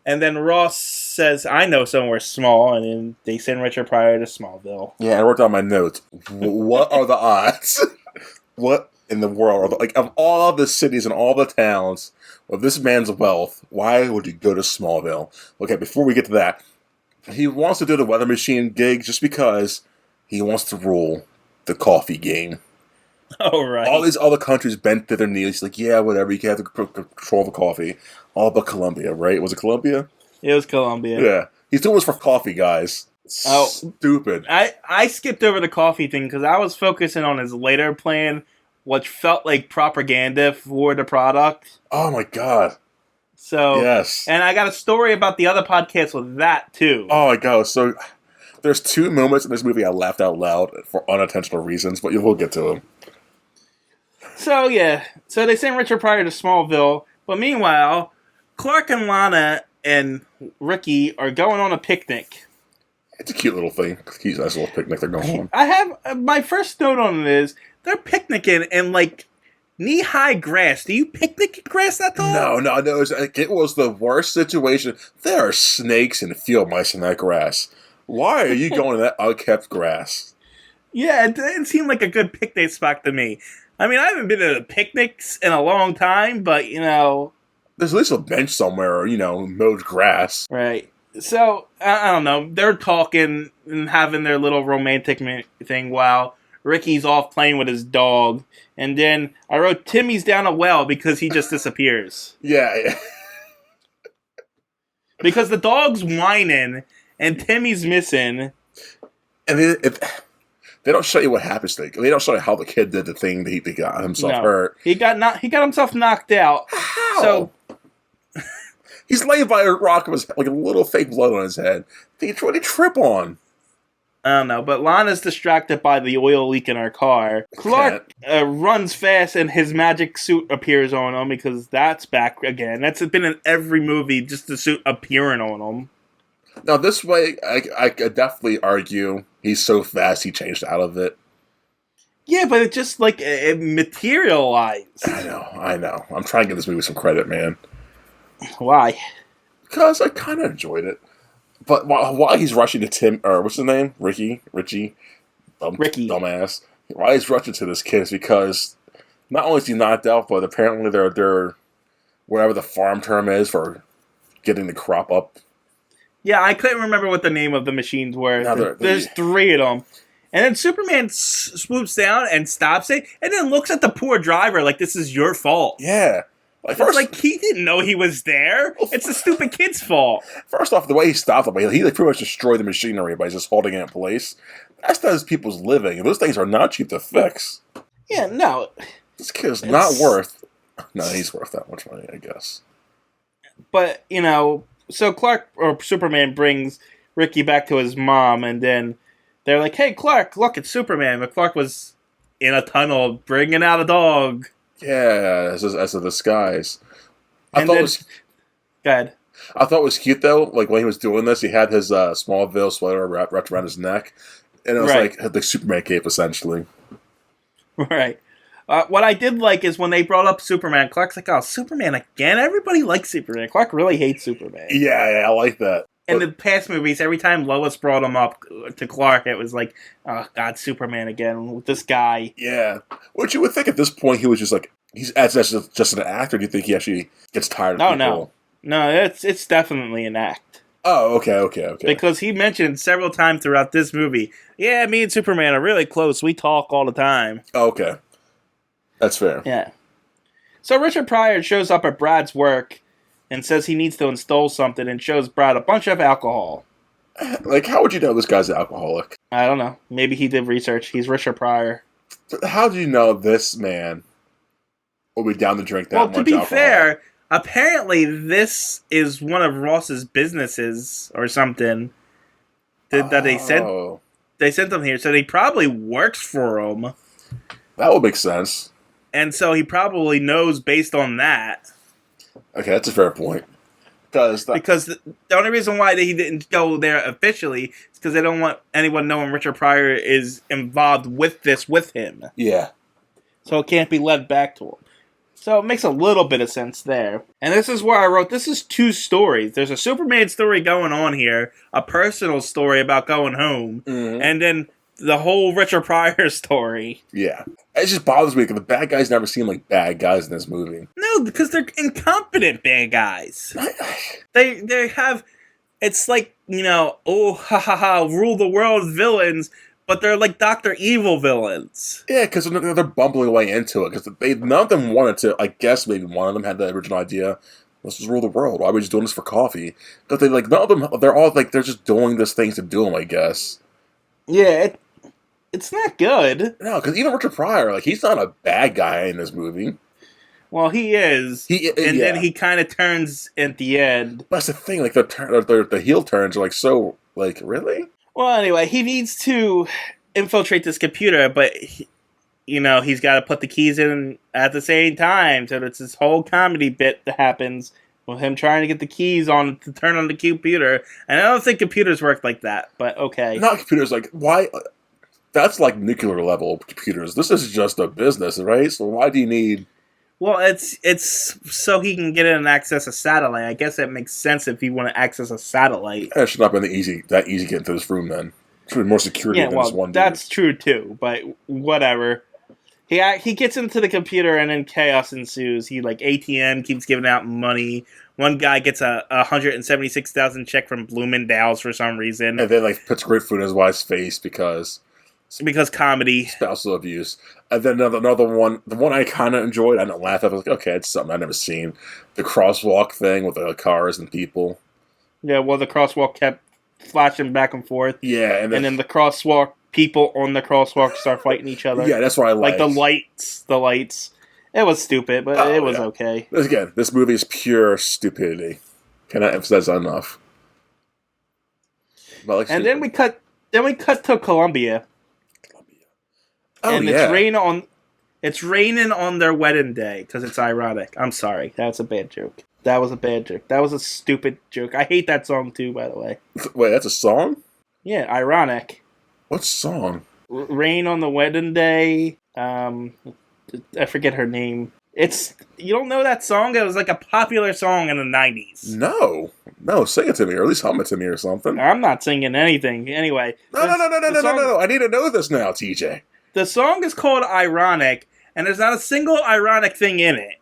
And then Ross says, I know somewhere small, and then they send Richard Pryor to Smallville. Yeah, I wrote down my notes. What are the odds? What in the world? Like, of all the cities and all the towns, with this man's wealth, why would you go to Smallville? Okay, before we get to that, he wants to do the weather machine gig just because he wants to rule the coffee game. Oh, right. All these other countries bent to their knees. He's like, yeah, whatever, you can have to control the coffee. All but Colombia, right? Was it Colombia? It was Colombia. Yeah. He's doing this for coffee, guys. Oh, stupid. I skipped over the coffee thing because I was focusing on his later plan, which felt like propaganda for the product. Oh my god. So yes. And I got a story about the other podcast with that too. Oh my god. So there's two moments in this movie I laughed out loud for unintentional reasons, but we'll get to them. So yeah. So they send Richard Pryor to Smallville, but meanwhile, Clark and Lana and Ricky are going on a picnic. It's a cute little thing. Cute nice little picnic they're going on. I have my first note on it is they're picnicking in like knee-high grass. Do you picnic in grass that tall? No. It was the worst situation. There are snakes and field mice in that grass. Why are you going to that unkept grass? Yeah, it didn't seem like a good picnic spot to me. I mean, I haven't been to picnics in a long time, but, you know... There's at least a bench somewhere or, mowed grass. Right. So, I don't know. They're talking and having their little romantic thing while Ricky's off playing with his dog. And then I wrote Timmy's down a well because he just disappears. Yeah. Because the dog's whining and Timmy's missing. And they don't show you what happens to it. They don't show you how the kid did the thing that he got himself hurt. He got himself knocked out. How? So he's laying by a rock with like a little fake blood on his head. What did he trip on? I don't know, but Lana's distracted by the oil leak in her car. Clark runs fast and his magic suit appears on him because that's back again. That's been in every movie, just the suit appearing on him. Now, this way, I could definitely argue he's so fast he changed out of it. Yeah, but it just, it materialized. I know. I'm trying to give this movie some credit, man. Why? Because I kind of enjoyed it. But while he's rushing to Tim, or what's his name? Richie? Ricky. Dumbass. Why he's rushing to this kid is because not only is he knocked out, but apparently they're whatever the farm term is for getting the crop up. Yeah, I couldn't remember what the name of the machines were. No, There's 3 of them. And then Superman swoops down and stops it, and then looks at the poor driver like this is your fault. Yeah. Like he didn't know he was there. It's the stupid kid's fault. First off, the way he stopped him, he pretty much destroyed the machinery by just holding it in place. That's not his people's living, and those things are not cheap to fix. Yeah, no. This kid's not worth... No, he's worth that much money, I guess. But, so Clark, or Superman, brings Ricky back to his mom, and then they're like, hey, Clark, look, it's Superman. But Clark was in a tunnel bringing out a dog. Yeah, as a disguise. Go ahead. I thought it was cute, though. Like, when he was doing this, he had his Smallville sweater wrapped around his neck. And it was like the Superman cape, essentially. Right. What I did like is when they brought up Superman, Clark's like, oh, Superman again? Everybody likes Superman. Clark really hates Superman. Yeah, I like that. In the past movies, every time Lois brought him up to Clark, it was like, oh, God, Superman again with this guy. Yeah. Which you would think at this point he was just like, he's just an actor. Do you think he actually gets tired of people? No, it's definitely an act. Oh, okay. Because he mentioned several times throughout this movie, yeah, me and Superman are really close. We talk all the time. Oh, okay. That's fair. Yeah. So Richard Pryor shows up at Brad's work and says he needs to install something and shows Brad a bunch of alcohol. Like, how would you know this guy's an alcoholic? I don't know. Maybe he did research. He's Richard Pryor. How do you know this man will be down to drink that much alcohol? Well, to be fair, apparently this is one of Ross's businesses or something that they sent. They sent him here, so he probably works for him. That would make sense. And so he probably knows based on that. Okay, that's a fair point. Because the only reason why he didn't go there officially is because they don't want anyone knowing Richard Pryor is involved with this with him. Yeah. So it can't be led back to him. So it makes a little bit of sense there. And this is where I wrote, this is 2 stories. There's a Superman story going on here, a personal story about going home, and then the whole Richard Pryor story. Yeah. It just bothers me because the bad guys never seem like bad guys in this movie. No, because they're incompetent bad guys. They have, it's like, rule the world villains, but they're like Dr. Evil villains. Yeah, because they're bumbling away into it. Because none of them wanted to, I guess maybe one of them had the original idea, let's just rule the world. Why are we just doing this for coffee? But none of them, they're all they're just doing these things to do them, I guess. Yeah, it's not good. No, because even Richard Pryor, he's not a bad guy in this movie. Well, he is. Then he kind of turns at the end. That's the thing, the heel turns are so, really? Well, anyway, he needs to infiltrate this computer, but, he's got to put the keys in at the same time. So it's this whole comedy bit that happens with him trying to get the keys on to turn on the computer. And I don't think computers work like that, but okay. Not computers, why? That's like nuclear level computers. This is just a business, right? So why do you need... Well, it's so he can get in and access a satellite. I guess that makes sense if you want to access a satellite. It should not have been that easy to get into this room, then. It should be more security than this one dude. That's true, too, but whatever. He gets into the computer, and then chaos ensues. He, ATM, keeps giving out money. One guy gets a $176,000 check from Bloomingdale's for some reason. And then, puts grapefruit in his wife's face because comedy. Spousal abuse. And then another one, the one I kind of enjoyed, I didn't laugh at, I was like, okay, it's something I've never seen. The crosswalk thing with the cars and people. Yeah, well, the crosswalk kept flashing back and forth. Yeah. And then the crosswalk, people on the crosswalk start fighting each other. Yeah, that's what I liked. The lights. It was stupid, but it was okay. Again, this movie is pure stupidity. Cannot emphasize that enough. And then we cut to Colombia. Oh, and it's raining on their wedding day because it's ironic. I'm sorry. That's a bad joke. That was a bad joke. That was a stupid joke. I hate that song too, by the way. Wait, that's a song? Yeah, ironic. What song? Rain on the wedding day. I forget her name. You don't know that song? It was a popular song in the 90s. No, sing it to me, or at least hum it to me or something. I'm not singing anything. Anyway. No. I need to know this now, TJ. The song is called Ironic, and there's not a single ironic thing in it.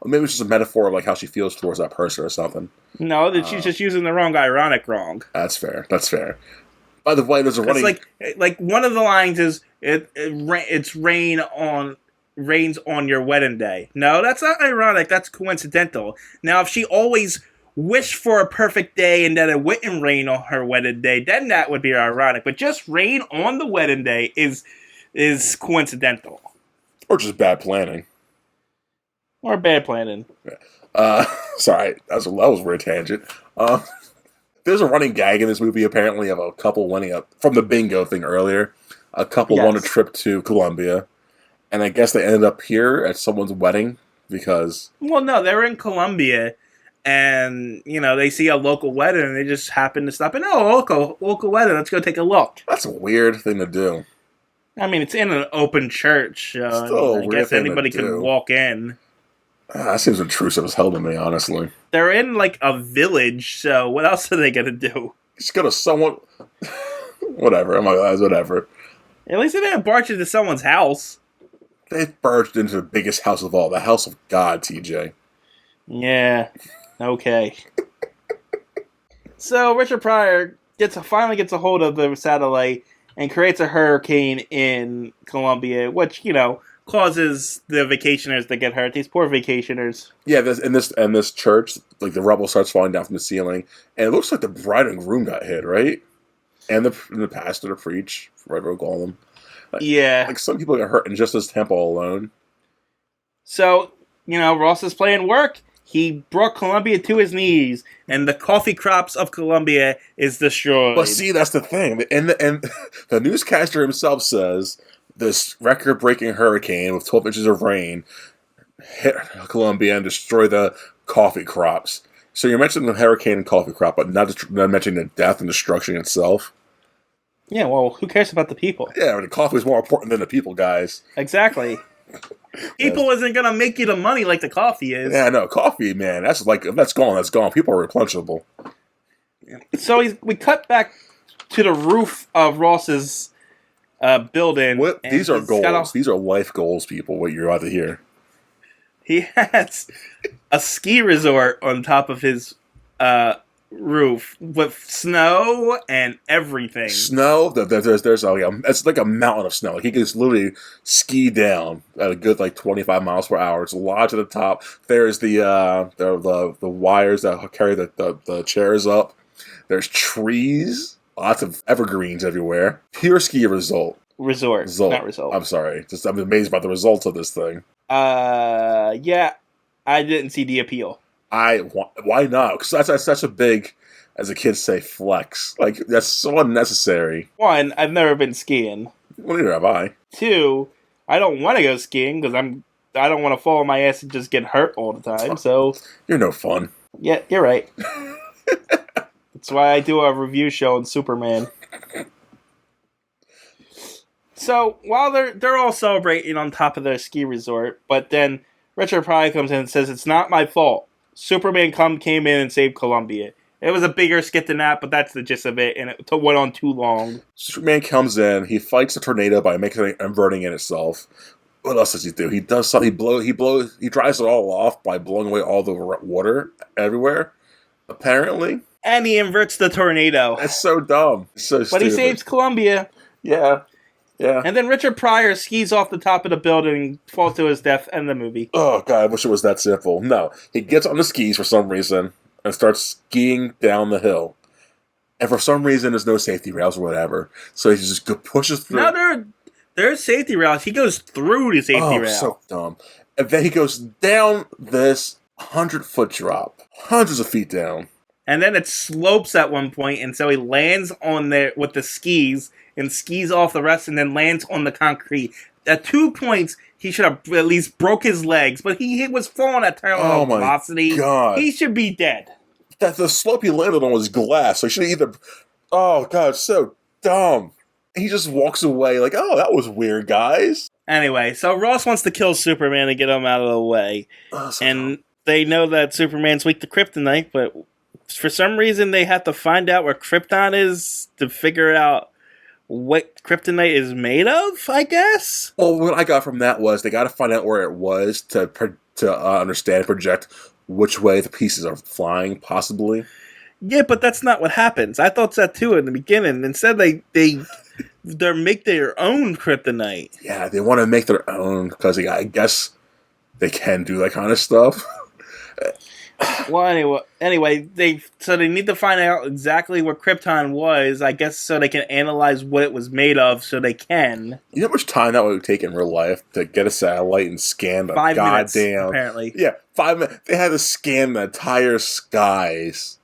Maybe it's just a metaphor of like how she feels towards that person or something. No, that she's just using the wrong ironic wrong. That's fair. That's fair. By the way, there's a running... like one of the lines is it's rains on your wedding day. No, that's not ironic. That's coincidental. Now, if she always wished for a perfect day and that it wouldn't rain on her wedding day, then that would be ironic. But just rain on the wedding day is coincidental. Or just bad planning. Or bad planning. Sorry, that was a weird tangent. There's a running gag in this movie, apparently, of a couple winning up from the bingo thing earlier. A couple won a trip to Colombia, and I guess they ended up here at someone's wedding because... Well, no, they were in Colombia, and, they see a local wedding, and they just happen to stop in, local wedding, let's go take a look. That's a weird thing to do. I mean, it's in an open church. I guess anybody could walk in. That seems intrusive as hell to me, honestly. They're in, a village, so what else are they going to do? Just go to someone... whatever, whatever. At least they didn't barge into someone's house. They barged into the biggest house of all, the house of God, TJ. Yeah, okay. So, Richard Pryor finally gets a hold of the satellite and creates a hurricane in Colombia, which, causes the vacationers to get hurt. These poor vacationers. Yeah, this church, the rubble starts falling down from the ceiling, and it looks like the bride and groom got hit, right? And the pastor to preach, whatever we'll call them. Yeah. Some people get hurt in just this temple alone. So, Ross is playing work. He brought Colombia to his knees, and the coffee crops of Colombia is destroyed. But see, that's the thing. And the newscaster himself says this record-breaking hurricane with 12 inches of rain hit Colombia and destroyed the coffee crops. So you're mentioning the hurricane and coffee crop, but not mentioning the death and destruction itself. Yeah, well, who cares about the people? Yeah, the coffee is more important than the people, guys. Exactly. People isn't going to make you the money like the coffee is. Yeah, no, coffee, man, that's gone, that's gone. People are replenishable. So we cut back to the roof of Ross's building. These are goals. These are life goals, people, what you're about to hear. He has a ski resort on top of his roof with snow and everything. Snow? It's like a mountain of snow. He can just literally ski down at a good 25 miles per hour. It's a lodge at the top. There's the wires that carry the chairs up. There's trees. Lots of evergreens everywhere. Pure ski resort. Resort. Not result. I'm sorry. I'm amazed by the results of this thing. Yeah. I didn't see the appeal. Why not? Because that's such a big, as the kids say, flex. That's so unnecessary. One, I've never been skiing. Well, neither have I. Two, I don't want to go skiing because I don't want to fall on my ass and just get hurt all the time. So you're no fun. Yeah, you're right. That's why I do a review show on Superman. So while they're all celebrating on top of their ski resort, but then Richard Pryor comes in and says it's not my fault. Superman came in and saved Colombia. It was a bigger skit than that, but that's the gist of it, and it went on too long. Superman comes in, he fights the tornado by inverting it itself. What else does he do? He does something. He dries it all off by blowing away all the water everywhere. Apparently, and he inverts the tornado. That's so dumb. It's so stupid. But he saves Colombia. Yeah. Yeah. And then Richard Pryor skis off the top of the building, falls to his death, and the movie. Oh, God, I wish it was that simple. No. He gets on the skis for some reason and starts skiing down the hill. And for some reason, there's no safety rails or whatever. So he just pushes through. No, there's safety rails. He goes through the safety rail. So dumb. And then he goes down this 100-foot drop. Hundreds of feet down. And then it slopes at one point, and so he lands on there with the skis and skis off the rest and then lands on the concrete. At 2 points, he should have at least broke his legs, but he was falling at terminal velocity. Oh my God. He should be dead. The slope he landed on was glass, so he should either... Oh, God, so dumb. He just walks away like, oh, that was weird, guys. Anyway, so Ross wants to kill Superman to get him out of the way. And they know that Superman's weak to Kryptonite, but for some reason they have to find out where Krypton is to figure out what Kryptonite is made of, I guess? Well, what I got from that was they got to find out where it was to to understand and project which way the pieces are flying, possibly. Yeah, but that's not what happens. I thought that too in the beginning. Instead, they make their own kryptonite. Yeah, they want to make their own because I guess they can do that kind of stuff. Well, anyway, they need to find out exactly what Krypton was, I guess, so they can analyze what it was made of, so they can. You know how much time that would take in real life to get a satellite and scan the 5 minutes, goddamn... apparently. Yeah, 5 minutes. They had to scan the entire skies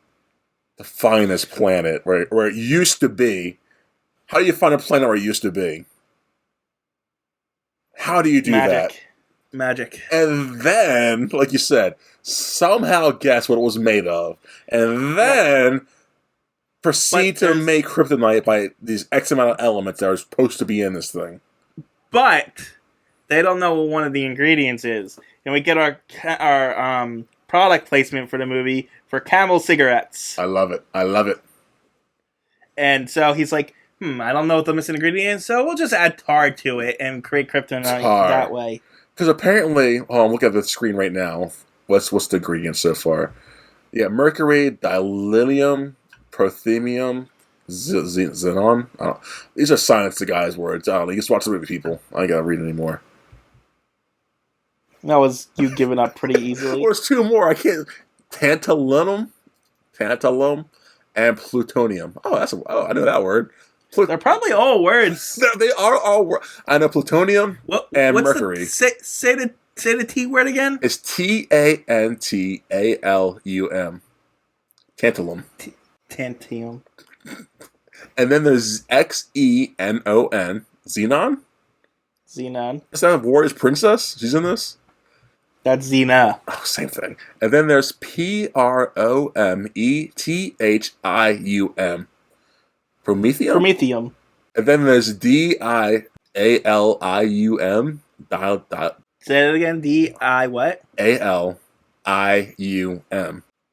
to find this planet where it used to be. How do you find a planet where it used to be? How do you do that? Magic. And then, like you said, somehow guess what it was made of. And then proceed to make kryptonite by these X amount of elements that are supposed to be in this thing. But they don't know what one of the ingredients is. And we get our product placement for the movie for Camel cigarettes. I love it. I love it. And so he's like, I don't know what the missing ingredient is, so we'll just add tar to it and create kryptonite that way. Because apparently, I'm looking at the screen right now. What's the ingredients so far? Yeah, mercury, dilithium, prothemium, xenon. These are science to guys' words. I don't know. You just watch the movie, people. I ain't gotta read anymore. That was you giving up pretty easily. Well, there's 2 more. I can't. Tantalum, and plutonium. I know that word. They're probably all words. They are all words. I know plutonium and mercury. Say the T word again. It's Tantalum. Tantalum. Tantalum. And then there's Xenon. Xenon? Xenon. Is that a warrior's princess? She's in this? That's Xena. Oh, same thing. And then there's Promethium. Promethium. And then there's Dialium. Say it again. D-I what? Alium.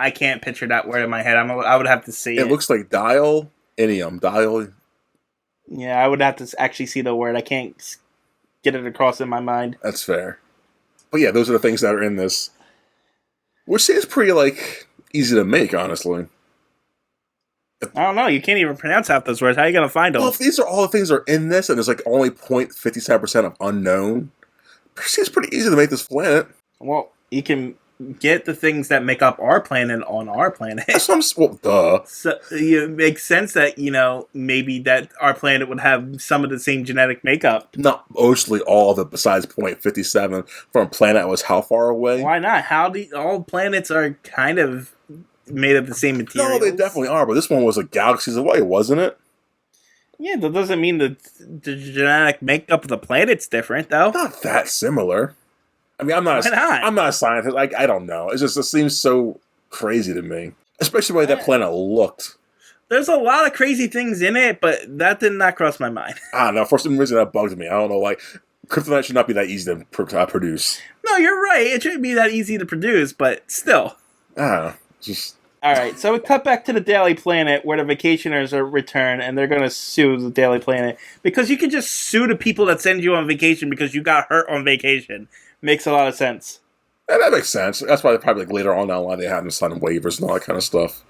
I can't picture that word in my head. I would have to see it. It looks like dial. Yeah, I would have to actually see the word. I can't get it across in my mind. That's fair. But yeah, those are the things that are in this. Which seems pretty, easy to make, honestly. I don't know. You can't even pronounce half those words. How are you going to find them? Well, if these are all the things that are in this, and there's only 0.57% of unknown, it seems pretty easy to make this planet. Well, you can get the things that make up our planet on our planet. Duh. So it makes sense that, maybe that our planet would have some of the same genetic makeup. Not mostly all of it, besides 0.57 from a planet that was how far away? Why not? All planets are kind of made of the same material. No, they definitely are, but this one was galaxies away, wasn't it? Yeah, that doesn't mean the genetic makeup of the planet's different, though. Not that similar. I mean, I'm not a scientist. I don't know. It seems so crazy to me. Especially the way that planet looked. There's a lot of crazy things in it, but that did not cross my mind. I don't know. For some reason, that bugged me. I don't know. Kryptonite should not be that easy to produce. No, you're right. It shouldn't be that easy to produce, but still. I don't know. Alright, so we cut back to the Daily Planet where the vacationers are returned and they're going to sue the Daily Planet. Because you can just sue the people that send you on vacation because you got hurt on vacation. Makes a lot of sense. Yeah, that makes sense. That's why probably later on down the line they had them sign waivers and all that kind of stuff.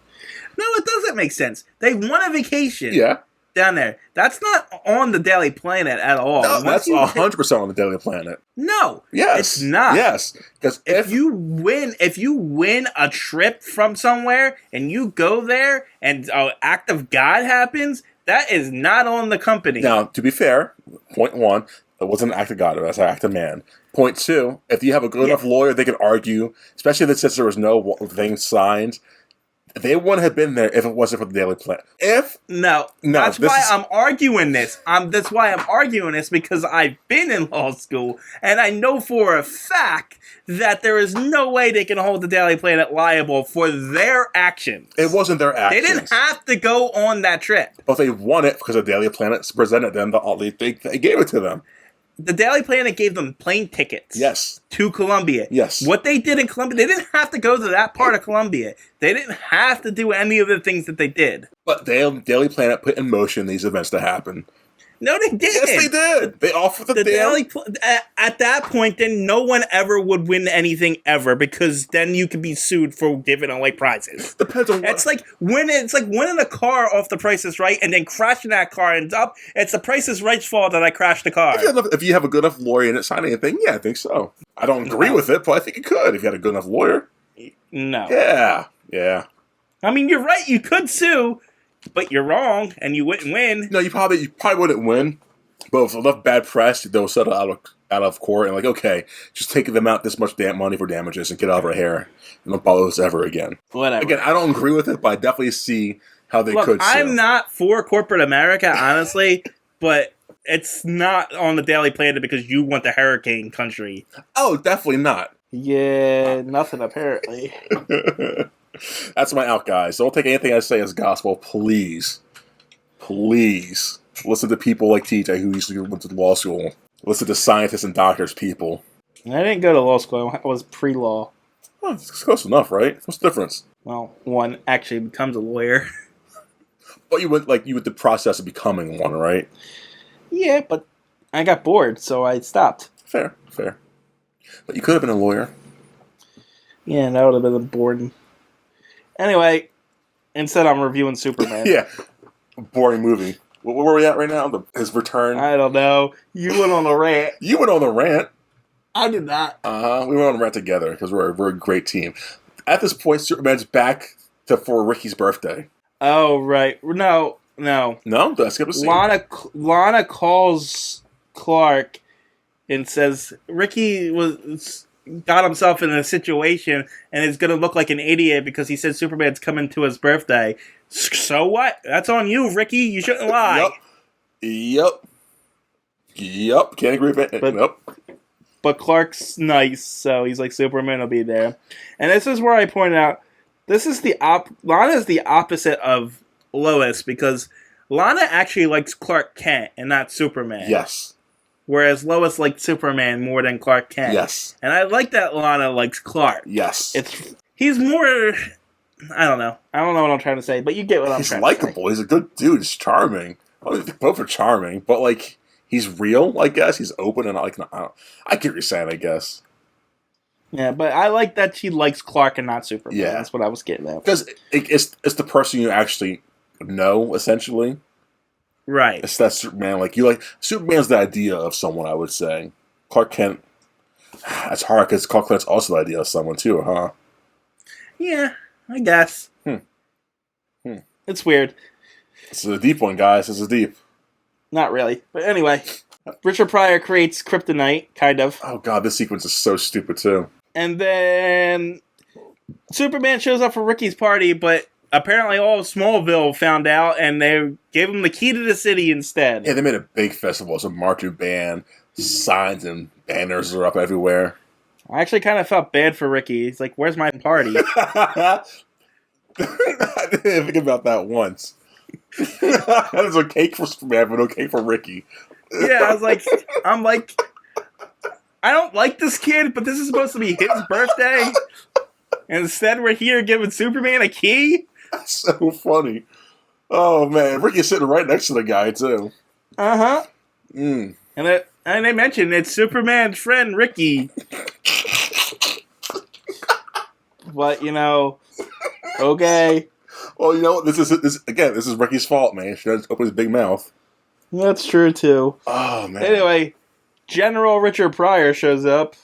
No, it doesn't make sense. They want a vacation. Yeah. Down there. That's not on the Daily Planet at all. No, that's 100% on the Daily Planet. No. Yes. It's not. Yes. Because if you win a trip from somewhere and you go there and an act of God happens, that is not on the company. Now, to be fair, point 1, it wasn't an act of God, it was an act of man. Point 2, if you have a good enough lawyer, they can argue, especially if it says there was no thing signed. They wouldn't have been there if it wasn't for the Daily Planet. That's why I'm arguing this. That's why I'm arguing this, because I've been in law school and I know for a fact that there is no way they can hold the Daily Planet liable for their actions. It wasn't their actions. They didn't have to go on that trip. But they won it because the Daily Planet presented them they gave it to them. The Daily Planet gave them plane tickets. Yes. To Colombia. Yes. What they did in Colombia, they didn't have to go to that part of Colombia. They didn't have to do any of the things that they did. But Daily Planet put in motion these events to happen. No, they didn't. Yes, they did. They offered the damn... At that point, then no one ever would win anything ever because then you could be sued for giving away prizes. Depends on what... It's like winning a car off the Price is Right and then crashing that car and up. It's the Price is Right's fault that I crashed the car. If you have a good enough lawyer and didn't sign anything, yeah, I think so. I don't agree with it, but I think you could if you had a good enough lawyer. No. Yeah. I mean, you're right. You could sue, but you're wrong, and you wouldn't win. No, you probably wouldn't win, but with enough bad press, they'll settle out of court and like, okay, just take them out this much damn money for damages and get out of our hair, and don't bother us ever again. Whatever. Again, I don't agree with it, but I definitely see how they could sue. I'm not for corporate America, honestly, but it's not on the Daily Planet because you want the hurricane country. Oh, definitely not. Yeah, nothing apparently. That's my out, guys. Don't take anything I say as gospel, please. Please. Listen to people like TJ who used to went to law school. Listen to scientists and doctors, people. I didn't go to law school. I was pre-law. Oh, it's close enough, right? What's the difference? Well, one actually becomes a lawyer. But you went the process of becoming one, right? Yeah, but I got bored, so I stopped. Fair. But you could have been a lawyer. Yeah, that would have been boring. Anyway, instead I'm reviewing Superman. Yeah. Boring movie. Where were we at right now? His return? I don't know. You went on a rant. You went on the rant. I did not. We went on a rant together because we're a great team. At this point, Superman's back for Ricky's birthday. Oh, right. No. No? Did I skip a scene? Lana calls Clark and says Ricky got himself in a situation and is going to look like an idiot because he said Superman's coming to his birthday. So what? That's on you, Ricky. You shouldn't lie. Yep. Can't agree with it. But Clark's nice, so he's like, Superman will be there. And this is where I pointed out, Lana is the opposite of Lois because Lana actually likes Clark Kent and not Superman. Yes. Whereas Lois liked Superman more than Clark Kent. Yes. And I like that Lana likes Clark. Yes. He's more... I don't know what I'm trying to say, but you get what I'm trying to say. He's likable. He's a good dude. He's charming. I don't think both are charming, but like he's real. I guess he's open and I get what you're saying. I guess. Yeah, but I like that she likes Clark and not Superman. Yeah, that's what I was getting at. Because it's the person you actually know, essentially. Right. It's that Superman. Superman's the idea of someone. I would say Clark Kent. That's hard because Clark Kent's also the idea of someone too, huh? Yeah. I guess. It's weird. This is a deep one, guys. This is deep. Not really. But anyway, Richard Pryor creates Kryptonite, kind of. Oh, God, this sequence is so stupid, too. And then Superman shows up for Ricky's party, but apparently all of Smallville found out, and they gave him the key to the city instead. Yeah, they made a big festival. It's a marching band. Signs and banners are up everywhere. I actually kind of felt bad for Ricky. He's like, where's my party? I didn't think about that once. There's a cake for Superman, but no cake for Ricky. Yeah, I'm like, I don't like this kid, but this is supposed to be his birthday. And instead we're here giving Superman a key? That's so funny. Oh, man. Ricky's sitting right next to the guy, too. Uh-huh. And they mentioned it's Superman's friend, Ricky. But, okay. Well, you know what? This is Ricky's fault, man. She doesn't open his big mouth. That's true, too. Oh, man. Anyway, General Richard Pryor shows up.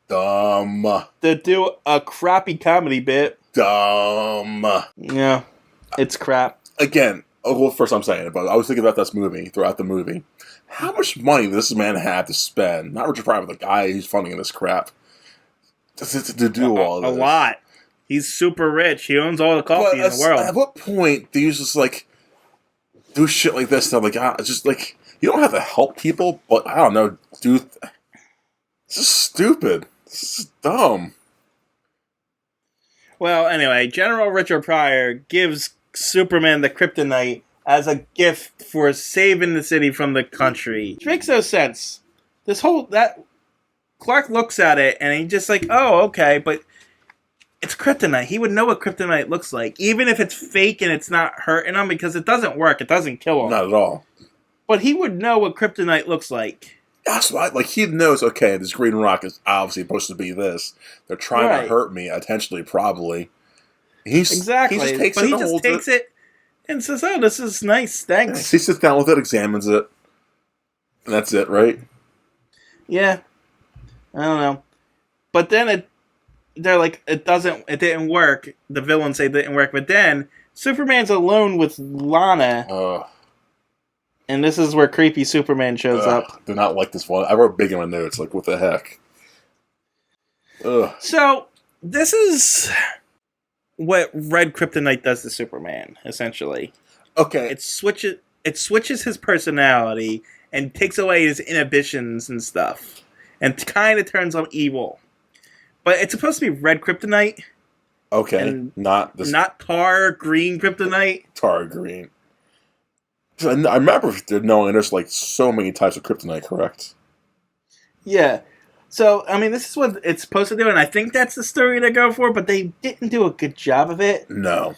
Dumb. To do a crappy comedy bit. Dumb. Yeah, it's crap. Again, first I'm saying it, but I was thinking about this movie throughout the movie. How much money does this man have to spend? Not Richard Pryor, but the guy who's funding this crap. To do all this. A lot. He's super rich. He owns all the coffee in the world. At what point do you just, do shit like this? It's just, you don't have to help people, but, I don't know, dude. This is stupid. This is dumb. Well, anyway, General Richard Pryor gives Superman the Kryptonite as a gift for saving the city from the country. Which makes no sense. Clark looks at it and he's just like, oh, okay, but it's Kryptonite. He would know what Kryptonite looks like, even if it's fake and it's not hurting him, because it doesn't work. It doesn't kill him. Not at all. But he would know what Kryptonite looks like. That's why, like, he knows, okay, this green rock is obviously supposed to be this. They're trying to hurt me, intentionally, probably. Exactly. He just takes it and says, oh, this is nice, thanks. He sits down with it, examines it, and that's it, right? Yeah. I don't know. But then they're like, it didn't work. The villains say it didn't work. But then Superman's alone with Lana. And this is where creepy Superman shows up. Do not like this one. I wrote big in my notes, like, what the heck? So, this is what red Kryptonite does to Superman, essentially. Okay. It switches his personality and takes away his inhibitions and stuff. And kind of turns him evil. But it's supposed to be red Kryptonite. Okay. And not tar green Kryptonite. Tar green. I remember knowing there's like so many types of Kryptonite, correct? Yeah. So, I mean, this is what it's supposed to do, and I think that's the story to go for, but they didn't do a good job of it. No.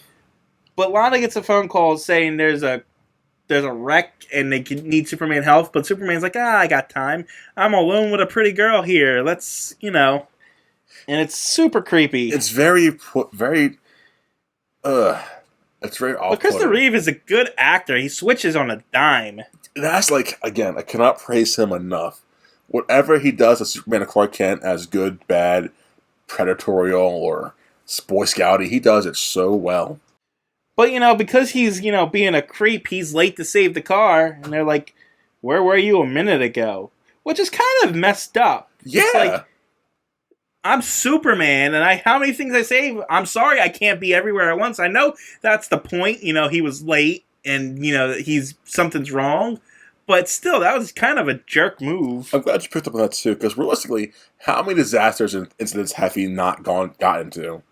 But Lana gets a phone call saying there's a wreck and they need Superman help, but Superman's like, I got time. I'm alone with a pretty girl here. Let's, and it's super creepy. It's very it's very awful. But Christopher Reeve is a good actor. He switches on a dime. That's like, again, I cannot praise him enough. Whatever he does as Superman and Clark Kent, as good, bad, predatorial, or Boy Scouty, he does it so well. But, because he's, being a creep, he's late to save the car. And they're like, where were you a minute ago? Which is kind of messed up. Yeah. It's like, I'm Superman, and how many things I say, I'm sorry I can't be everywhere at once. I know that's the point. He was late, and, something's wrong. But still, that was kind of a jerk move. I'm glad you picked up on that, too, because realistically, how many disasters and incidents have he not gotten to?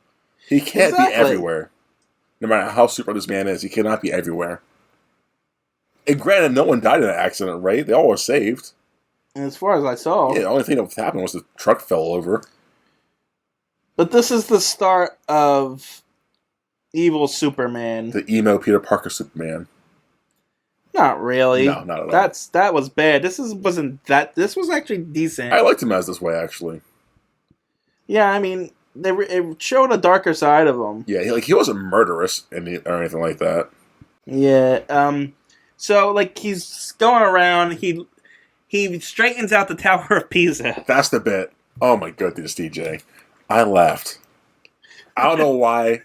He can't be everywhere. No matter how super this man is, he cannot be everywhere. And granted, no one died in that accident, right? They all were saved. As far as I saw. Yeah, the only thing that happened was the truck fell over. But this is the start of evil Superman. The emo Peter Parker Superman. Not really. No, not at all. That was bad. This was actually decent. I liked him as this way, actually. Yeah, I mean, it showed a darker side of him. Yeah, he wasn't murderous or anything like that. Yeah. So he's going around. He straightens out the Tower of Pisa. That's the bit. Oh my goodness, DJ. I laughed. I don't know why,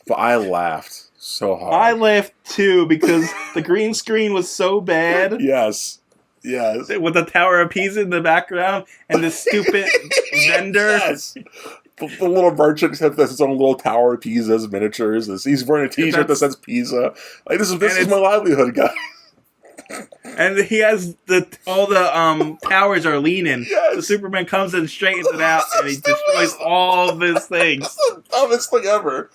but I laughed so hard. I laughed too because the green screen was so bad. Yes. With the Tower of Pisa in the background and the stupid vendor. Yes. The little merchant has his own little Tower of Pisa's miniatures. He's wearing a T-shirt that says Pisa. Like this is my livelihood, guys. And he has all the towers are leaning. Yes. So Superman comes and straightens it out, and he destroys all of his things. That's the dumbest thing ever.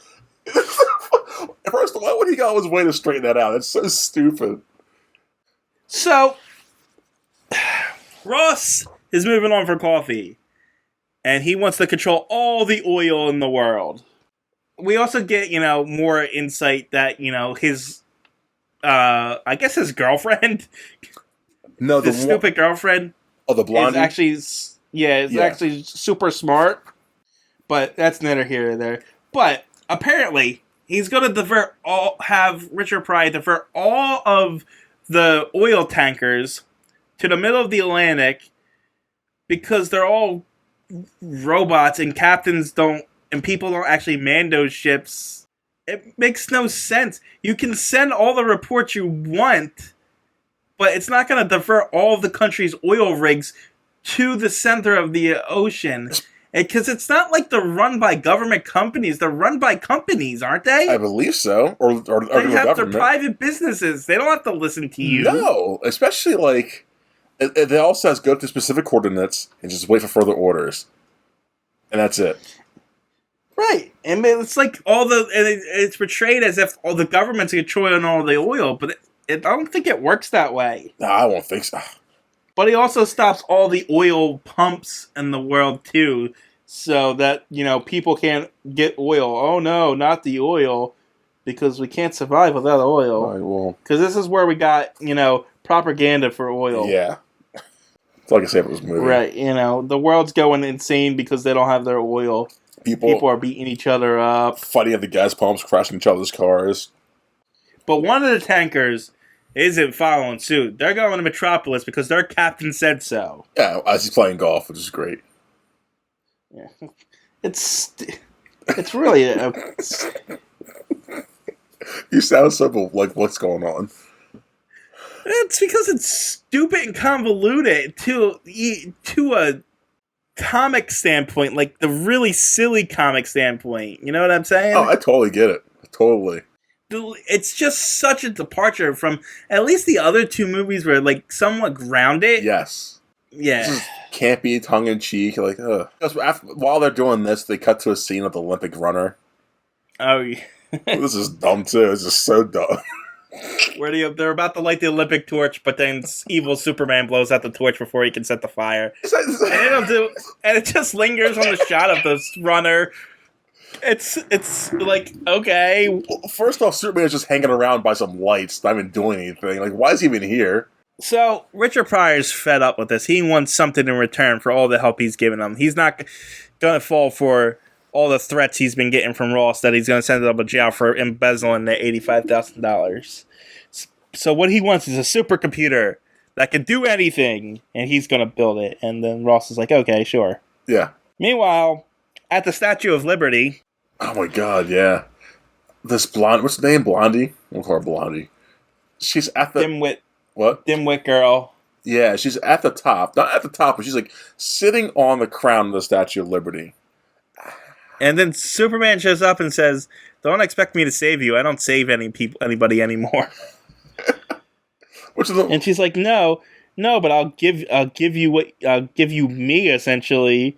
First of all, why would he go his way to straighten that out? It's so stupid. So Ross is moving on for coffee, and he wants to control all the oil in the world. We also get more insight that his. I guess his girlfriend. No, the stupid girlfriend. Oh, the blondie. Is actually super smart. But that's neither here nor there. But apparently, he's going to have Richard Pryor divert all of the oil tankers to the middle of the Atlantic because they're all robots and people don't actually man those ships. It makes no sense. You can send all the reports you want, but it's not going to divert all of the country's oil rigs to the center of the ocean. Because it's not like they're run by government companies. They're run by companies, aren't they? I believe so. Or they have their private businesses. They don't have to listen to you. No, especially it all says go to specific coordinates and just wait for further orders. And that's it. Right, and it's like it's portrayed as if all the government's controlling all the oil, but I don't think it works that way. No, I won't think so. But he also stops all the oil pumps in the world too, so that people can't get oil. Oh no, not the oil, because we can't survive without oil. I won't. Because this is where we got propaganda for oil. Yeah. That's all I can say about this movie. Right, the world's going insane because they don't have their oil. People are beating each other up. Fighting at the gas pumps, crashing each other's cars. But one of the tankers isn't following suit. They're going to Metropolis because their captain said so. Yeah, as he's playing golf, which is great. Yeah. It's really... You sound so like, what's going on? It's because it's stupid and convoluted to a comic standpoint, like the really silly comic standpoint. You know what I'm saying? Oh, I totally get it. Totally. It's just such a departure from at least the other two movies were like somewhat grounded. Yes. Yeah. This is campy, tongue-in-cheek, like, ugh. While they're doing this, they cut to a scene of the Olympic runner. Oh, yeah. This is dumb, too. It's just so dumb. Where they're about to light the Olympic torch, but then evil Superman blows out the torch before he can set the fire. And it just lingers on the shot of this runner. It's like, okay. Well, first off, Superman is just hanging around by some lights, not even doing anything. Like, why is he even here? So, Richard Pryor's fed up with this. He wants something in return for all the help he's given him. He's not going to fall for all the threats he's been getting from Ross that he's going to send him to jail for embezzling the $85,000. So what he wants is a supercomputer that can do anything, and he's going to build it. And then Ross is like, okay, sure. Yeah. Meanwhile, at the Statue of Liberty... Oh my god, yeah. This blonde... What's the name? Blondie? We'll call her Blondie. She's at the... Dimwit. What? Dimwit girl. Yeah, she's at the top. Not at the top, but she's like sitting on the crown of the Statue of Liberty. And then Superman shows up and says, don't expect me to save you. I don't save anybody anymore. And she's like, no, but I'll give you me essentially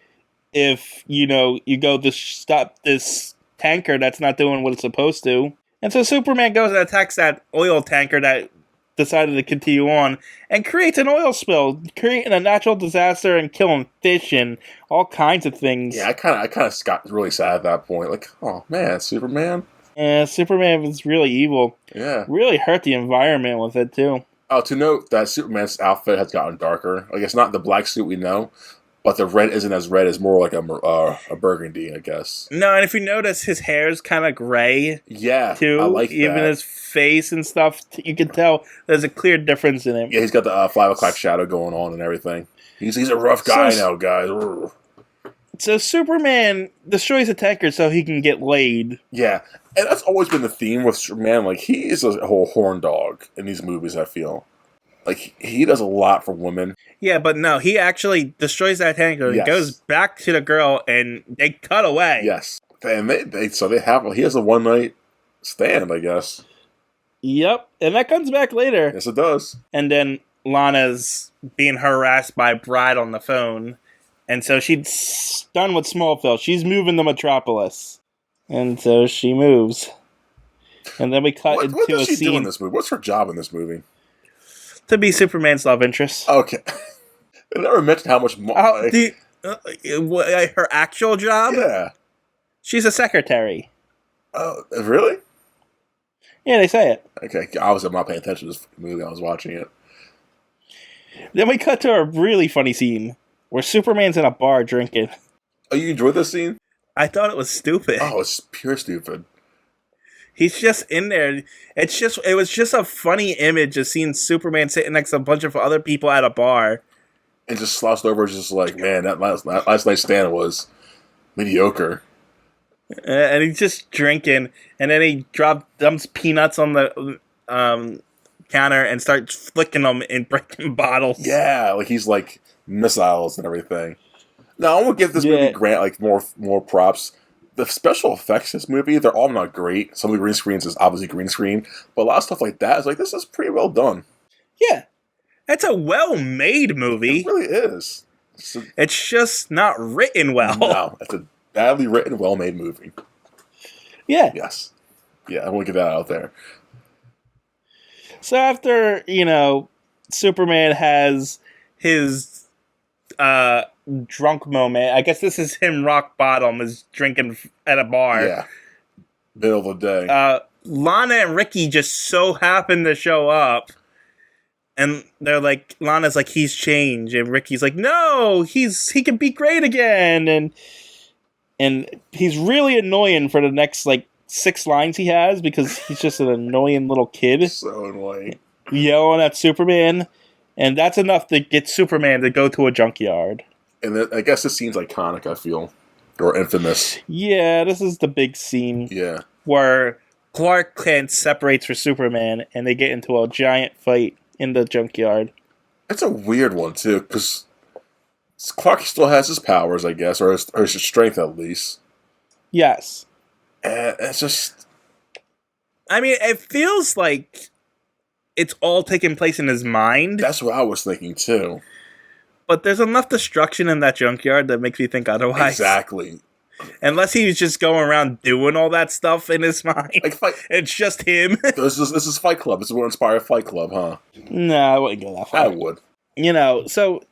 if you go to stop this tanker that's not doing what it's supposed to. And so Superman goes and attacks that oil tanker that decided to continue on and creates an oil spill, creating a natural disaster and killing fish and all kinds of things. Yeah, I kind of got really sad at that point. Like, oh man, Superman. Yeah, Superman was really evil. Yeah, really hurt the environment with it too. Oh, to note that Superman's outfit has gotten darker. Like, it's not the black suit we know, but the red isn't as red. It's more like a burgundy, I guess. No, and if you notice, his hair is kind of gray. Yeah, too. I like even that. His face and stuff, you can tell there's a clear difference in him. Yeah, he's got the 5 o'clock shadow going on and everything. He's a rough guy now, guys. So Superman destroys a tanker so he can get laid. Yeah, and that's always been the theme with Superman. Like, he is a whole horn dog in these movies, I feel. Like, he does a lot for women. Yeah, but no, he actually destroys that tanker. Yes. He goes back to the girl, and they cut away. Yes. And he has a one-night stand, I guess. Yep, and that comes back later. Yes, it does. And then Lana's being harassed by Bride on the phone. And so she's done with Smallville. She's moving to Metropolis. And so she moves. And then we cut into a scene. What does she do in this movie? What's her job in this movie? To be Superman's love interest. Okay. They never mentioned how much more. Her actual job? Yeah. She's a secretary. Oh, really? Yeah, they say it. Okay, I was not paying attention to this movie. I was watching it. Then we cut to a really funny scene where Superman's in a bar drinking. Oh, you enjoyed this scene? I thought it was stupid. Oh, it's pure stupid. He's just in there. It was just a funny image of seeing Superman sitting next to a bunch of other people at a bar. And just slouched over, just like, man, that last night's stand was mediocre. And he's just drinking, and then he dumps peanuts on the counter and starts flicking them and breaking bottles. Yeah, like he's like missiles and everything. Now, I'm gonna give this movie Grant like more props. The special effects in this movie, they're all not great. Some of the green screens is obviously green screen, but a lot of stuff like that is like, this is pretty well done. Yeah, it's a well-made movie. It really is. It's just not written well. No, it's a badly written, well-made movie. Yeah. Yes. Yeah, I want to get that out there. So after, Superman has his drunk moment, I guess this is him rock bottom, is drinking at a bar. Yeah. Middle of the day. Lana and Ricky just so happen to show up, And they're like, Lana's like, he's changed, and Ricky's like, no, he can be great again, and he's really annoying for the next like 6 lines he has because he's just an annoying little kid, So annoying, yelling at Superman, and that's enough to get Superman to go to a junkyard. and I guess this scene's iconic. I feel, or infamous. Yeah, this is the big scene. Yeah, Where Clark Kent separates for Superman, and they get into a giant fight in the junkyard. it's a weird one too because Clark still has his powers, I guess, or his strength at least. Yes. And it's just, I mean, it feels like it's all taking place in his mind, that's what I was thinking too. but there's enough destruction in that junkyard that makes me think otherwise. Exactly. Unless he was just going around doing all that stuff in his mind. Like It's just him. this is Fight Club. This is what inspired Fight Club, huh? No, I wouldn't go that far. I would. You know, so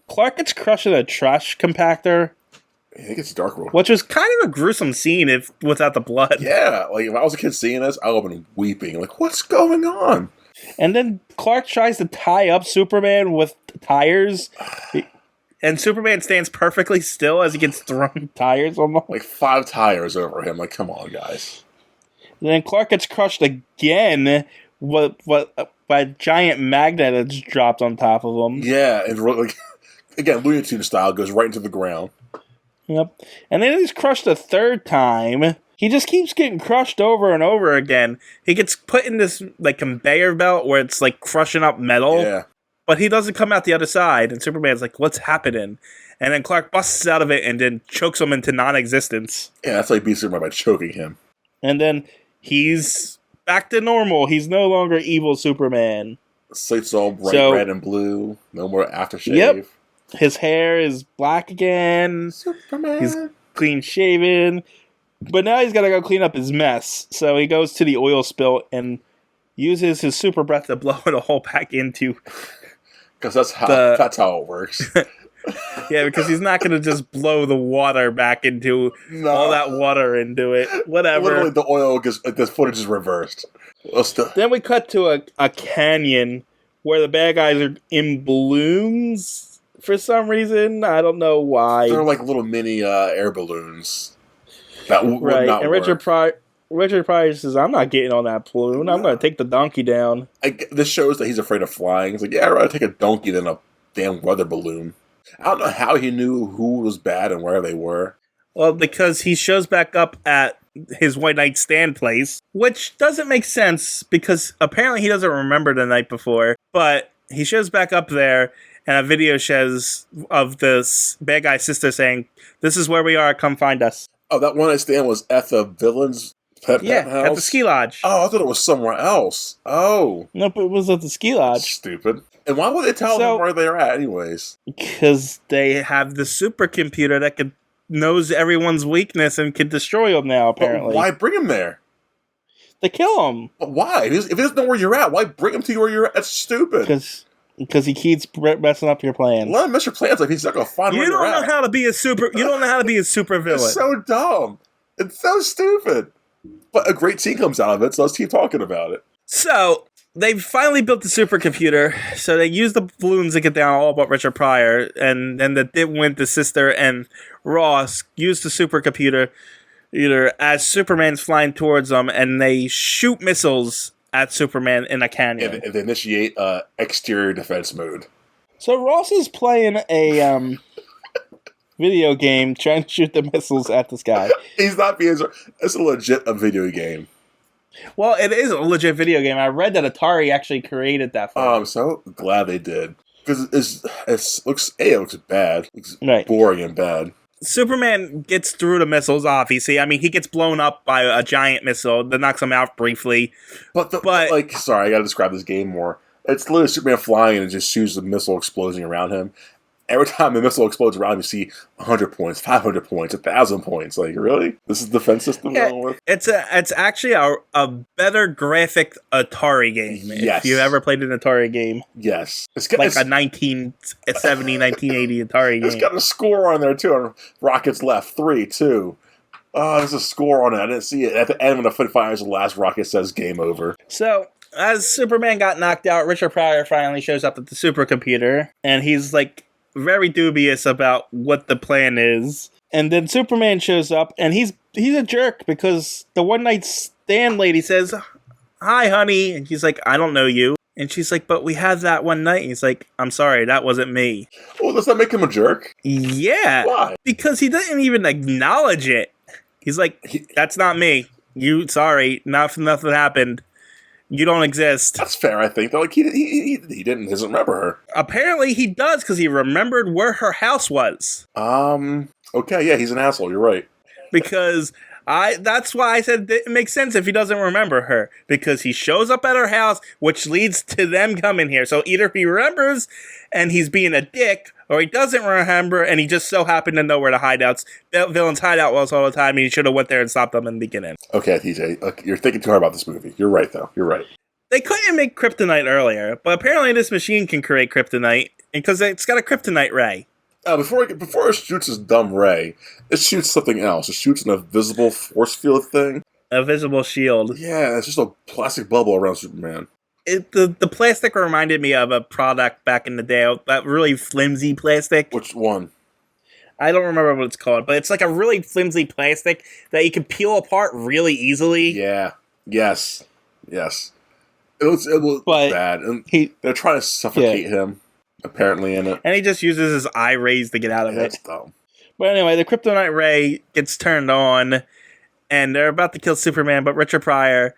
Clark gets crushed in a trash compactor, I think it's Dark World. which was kind of a gruesome scene without the blood. Yeah, like if I was a kid seeing this, I would have been weeping. Like, what's going on? And then Clark tries to tie up Superman with tires, and Superman stands perfectly still as he gets thrown tires on him. Like 5 tires over him. Like, come on, guys. And then Clark gets crushed again by a giant magnet that's dropped on top of him. Yeah, and like again, Looney Tunes style, goes right into the ground. Yep. And then he's crushed a third time. He just keeps getting crushed over and over again. He gets put in this like conveyor belt where it's like crushing up metal. Yeah. But he doesn't come out the other side, and Superman's like, what's happening? And then Clark busts out of it and then chokes him into non-existence. Yeah, that's like beat Superman by choking him. And then he's back to normal. He's no longer evil Superman. Slate's all bright red and blue. No more aftershave. Yep. His hair is black again. Superman. He's clean shaven. But now he's got to go clean up his mess. So he goes to the oil spill and uses his super breath to blow it all back into. Because that's how it works. Yeah, because he's not going to just blow the water back into all that water into it. Whatever. Literally, the oil gets, the footage is reversed. Then we cut to a canyon where the bad guys are in balloons for some reason. I don't know why. They're like little mini air balloons. That would not and work. Richard Pryor says, I'm not getting on that balloon. I'm going to take the donkey down. This shows that he's afraid of flying. He's like, yeah, I'd rather take a donkey than a damn weather balloon. I don't know how he knew who was bad and where they were. Well, because he shows back up at his one night stand place, which doesn't make sense because apparently he doesn't remember the night before. But he shows back up there, and a video shows of this bad guy's sister saying, "This is where we are. Come find us." Oh, that one night stand was at the villain's pet house? At the ski lodge. Oh, I thought it was somewhere else. Oh. Nope, it was at the ski lodge. Stupid. And why would they tell them where they're at anyways? Because they have the supercomputer that knows everyone's weakness and can destroy them now, apparently. But why bring him there? To kill him. But why? If he doesn't know where you're at, why bring him to you where you're at? That's stupid. Because he keeps messing up your plans. Let him mess your plans if he's not going to find where you're at. You don't know how to be a super villain. It's so dumb. It's so stupid. But a great scene comes out of it, so let's keep talking about it. So, they finally built the supercomputer, so they used the balloons to get down all but Richard Pryor, and then the Dipwint, the sister, and Ross used the supercomputer as Superman's flying towards them, and they shoot missiles at Superman in a canyon. And they initiate exterior defense mode. So Ross is playing a video game trying to shoot the missiles at this guy. He's not being... It's a video game. Well, it is a legit video game. I read that Atari actually created that for Oh, I'm so glad they did. Because it looks bad. It looks boring and bad. Superman gets through the missiles, obviously. I mean, he gets blown up by a giant missile that knocks him out briefly. But sorry, I gotta describe this game more. It's literally Superman flying and it just shoots the missile exploding around him. Every time the missile explodes around him, you see 100 points, 500 points, 1,000 points. Like, really? This is the defense system going with? It's actually a better graphic Atari game. Yes. If you ever played an Atari game. Yes. It's a 1970, 1980 Atari game. It's got a score on there, too. Rockets left, 3, 2. Oh, there's a score on it. I didn't see it. At the end, when the foot fires, the last rocket says game over. So, As Superman got knocked out, Richard Pryor finally shows up at the supercomputer, and he's like very dubious about what the plan is. And then Superman shows up, and he's a jerk because the one night stand lady says, "Hi, honey," and he's like, "I don't know you." And she's like, "But we had that one night." And he's like, "I'm sorry, that wasn't me." Well, does that make him a jerk? Yeah. Why? Because he doesn't even acknowledge it. He's like, "That's not me. Sorry, nothing happened. You don't exist." That's fair, I think. Like he doesn't remember her. Apparently he does, because he remembered where her house was. Okay, yeah, he's an asshole. You're right. Because that's why I said it makes sense if he doesn't remember her, because he shows up at her house, which leads to them coming here. So either he remembers and he's being a dick, or he doesn't remember and he just so happened to know where the villain's hideout was all the time, and he should have went there and stopped them in the beginning. Okay, TJ, you're thinking too hard about this movie. You're right, though. You're right. They couldn't make kryptonite earlier, but apparently this machine can create kryptonite because it's got a kryptonite ray. Before it shoots this dumb ray, it shoots something else. It shoots an invisible force field thing. A visible shield. Yeah, it's just a plastic bubble around Superman. The plastic reminded me of a product back in the day, that really flimsy plastic. Which one? I don't remember what it's called, but it's like a really flimsy plastic that you can peel apart really easily. Yeah. Yes. It was bad. And they're trying to suffocate him, apparently, in it. And he just uses his eye rays to get out of it. That's dumb. But anyway, the kryptonite ray gets turned on, and they're about to kill Superman, but Richard Pryor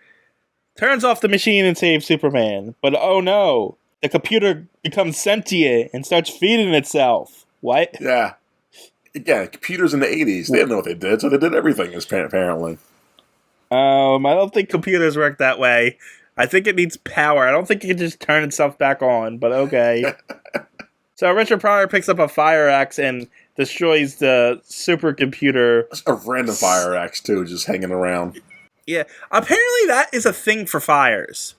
turns off the machine and saves Superman. But oh no, the computer becomes sentient and starts feeding itself. What? Yeah. Again, computers in the 80s, they didn't know what they did, so they did everything, apparently. I don't think computers work that way. I think it needs power. I don't think it can just turn itself back on, but okay. So Richard Pryor picks up a fire axe and destroys the supercomputer. A random fire axe, too, just hanging around. Yeah, apparently that is a thing for fires.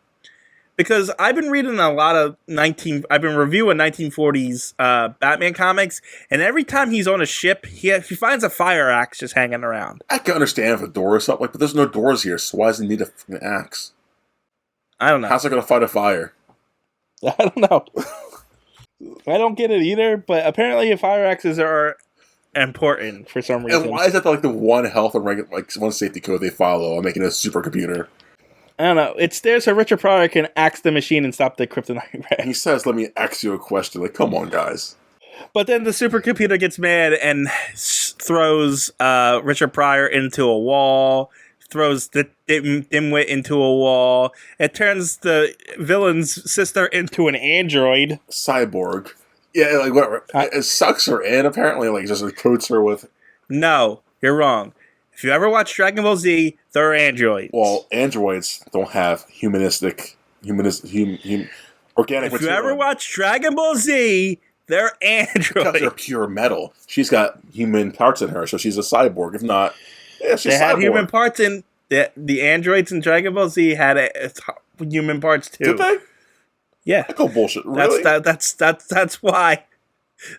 Because I've been reading a lot of I've been reviewing 1940s Batman comics, and every time he's on a ship, he finds a fire axe just hanging around. I can understand if a door or something, but there's no doors here, so why does he need an axe? I don't know. How's it going to fight a fire? I don't know. I don't get it either, but apparently fire axes are important for some reason. And why is that like the one health and one safety code they follow on making a supercomputer? I don't know. It's there so Richard Pryor can axe the machine and stop the kryptonite ray. And he says, "Let me ask you a question." Like, come on, guys. But then the supercomputer gets mad and throws Richard Pryor into a wall, throws the dimwit into a wall. It turns the villain's sister into an android. Cyborg. Yeah, like what? It sucks her in, apparently. Like, just coats her with... No, you're wrong. If you ever watch Dragon Ball Z, they're androids. Well, androids don't have organic material. If you ever watch Dragon Ball Z, they're androids. Because they're pure metal. She's got human parts in her, so she's a cyborg. If not, yeah, she's they had human parts in... The androids in Dragon Ball Z had human parts too. Did they? Yeah. I call bullshit. Really? That's why.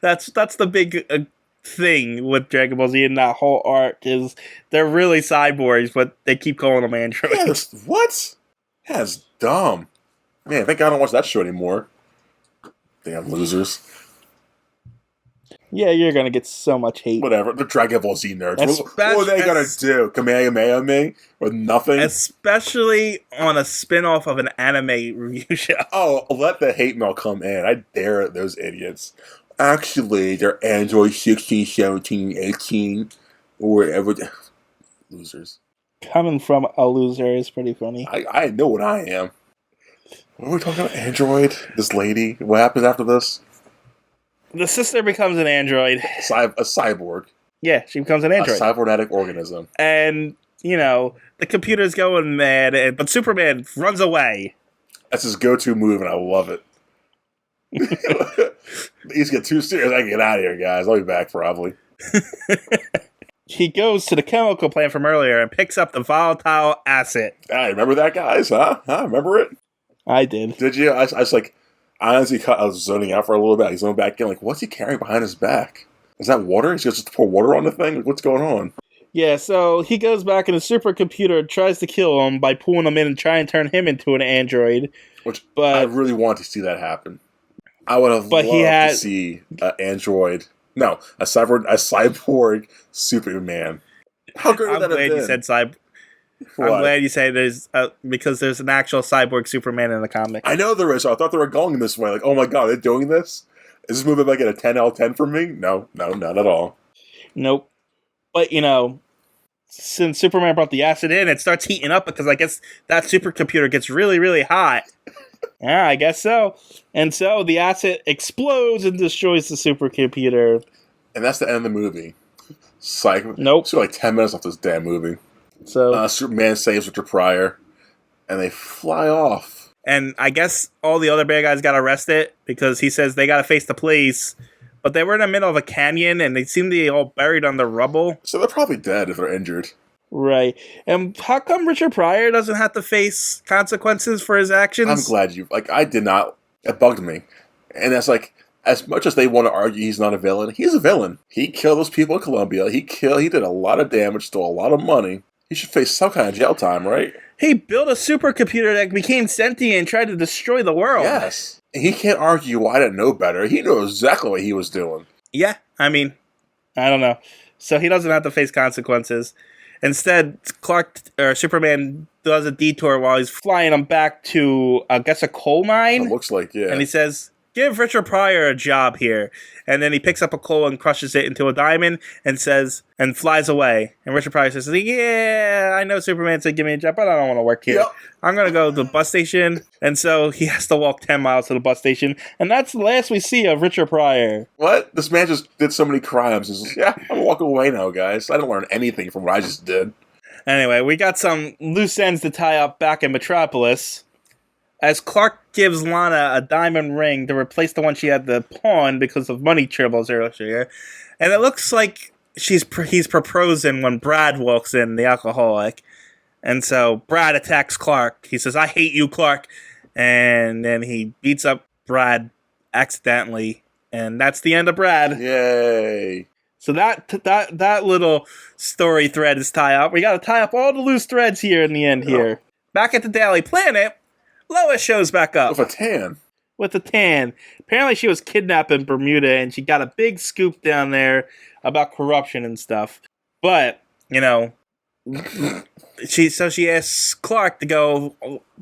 That's the big... thing with Dragon Ball Z and that whole arc is they're really cyborgs, but they keep calling them androids. Yeah, what? That's dumb. Man, thank God I don't watch that show anymore. Damn losers. Yeah, you're gonna get so much hate. Whatever. The Dragon Ball Z nerds. What are they gonna do? Kamehameha me? With nothing? Especially on a spin-off of an anime review show. Oh, let the hate mail come in. I dare those idiots. Actually, they're Android 16, 17, 18, or whatever. Losers. Coming from a loser is pretty funny. I know what I am. What are we talking about? Android? This lady? What happens after this? The sister becomes an android. A cyborg. Yeah, she becomes an android. A cybernetic organism. And, the computer's going mad, but Superman runs away. That's his go-to move, and I love it. These get too serious. I can get out of here, guys. I'll be back probably. He goes to the chemical plant from earlier and picks up the volatile acid. Ah, remember that, guys? Huh? Remember it? I did. Did you? I was like, honestly, I was zoning out for a little bit. I zoned back in, like, what's he carrying behind his back? Is that water? He's just pour water on the thing? Like, what's going on? Yeah, so he goes back and the supercomputer tries to kill him by pulling him in and trying to turn him into an android. Which I But really want to see that happen. I would have but he loved to had see an android. No, a cyborg Superman. How great would I'm that have glad been? you said cyborg. I'm What? glad you say there's because there's an actual cyborg Superman in the comics. I know there is. So I thought they were going this way. Like, oh my god, they're doing this? Is this movie like a 10 out of 10 for me? No, not at all. Nope. But since Superman brought the acid in, it starts heating up because I guess that supercomputer gets really, really hot. Yeah, I guess so. And so the acid explodes and destroys the supercomputer. And that's the end of the movie. Psych. Nope. So like 10 minutes off this damn movie. So Superman saves Richard Pryor, and they fly off. And I guess all the other bad guys got arrested because he says they got to face the police. But they were in the middle of a canyon, and they seem to be all buried under rubble. So they're probably dead if they're injured. Right. And how come Richard Pryor doesn't have to face consequences for his actions? I'm glad you... Like, I did not... It bugged me. And that's like... As much as they want to argue he's not a villain, he's a villain. He killed those people in Colombia. He did a lot of damage, stole a lot of money. He should face some kind of jail time, right? He built a supercomputer that became sentient and tried to destroy the world. Yes. He can't argue, I didn't know better. He knew exactly what he was doing. Yeah, I mean, I don't know. So he doesn't have to face consequences. Instead, Superman does a detour while he's flying him back to, I guess, a coal mine. It looks like, yeah. And he says, give Richard Pryor a job here. And then he picks up a coal and crushes it into a diamond and flies away. And Richard Pryor says, yeah, I know Superman said give me a job, but I don't want to work here. Yep. I'm going to go to the bus station. And so he has to walk 10 miles to the bus station. And that's the last we see of Richard Pryor. What? This man just did so many crimes. He's like, yeah, I'm walking away now, guys. I didn't learn anything from what I just did. Anyway, we got some loose ends to tie up back in Metropolis. As Clark gives Lana a diamond ring to replace the one she had to pawn because of money troubles earlier, and it looks like he's proposing when Brad walks in, the alcoholic, and so Brad attacks Clark. He says, "I hate you, Clark," and then he beats up Brad accidentally, and that's the end of Brad. Yay! So that little story thread is tied up. We got to tie up all the loose threads here in the end. Here, back at the Daily Planet. Lois shows back up. With a tan. Apparently she was kidnapped in Bermuda and she got a big scoop down there about corruption and stuff. But, she asks Clark to go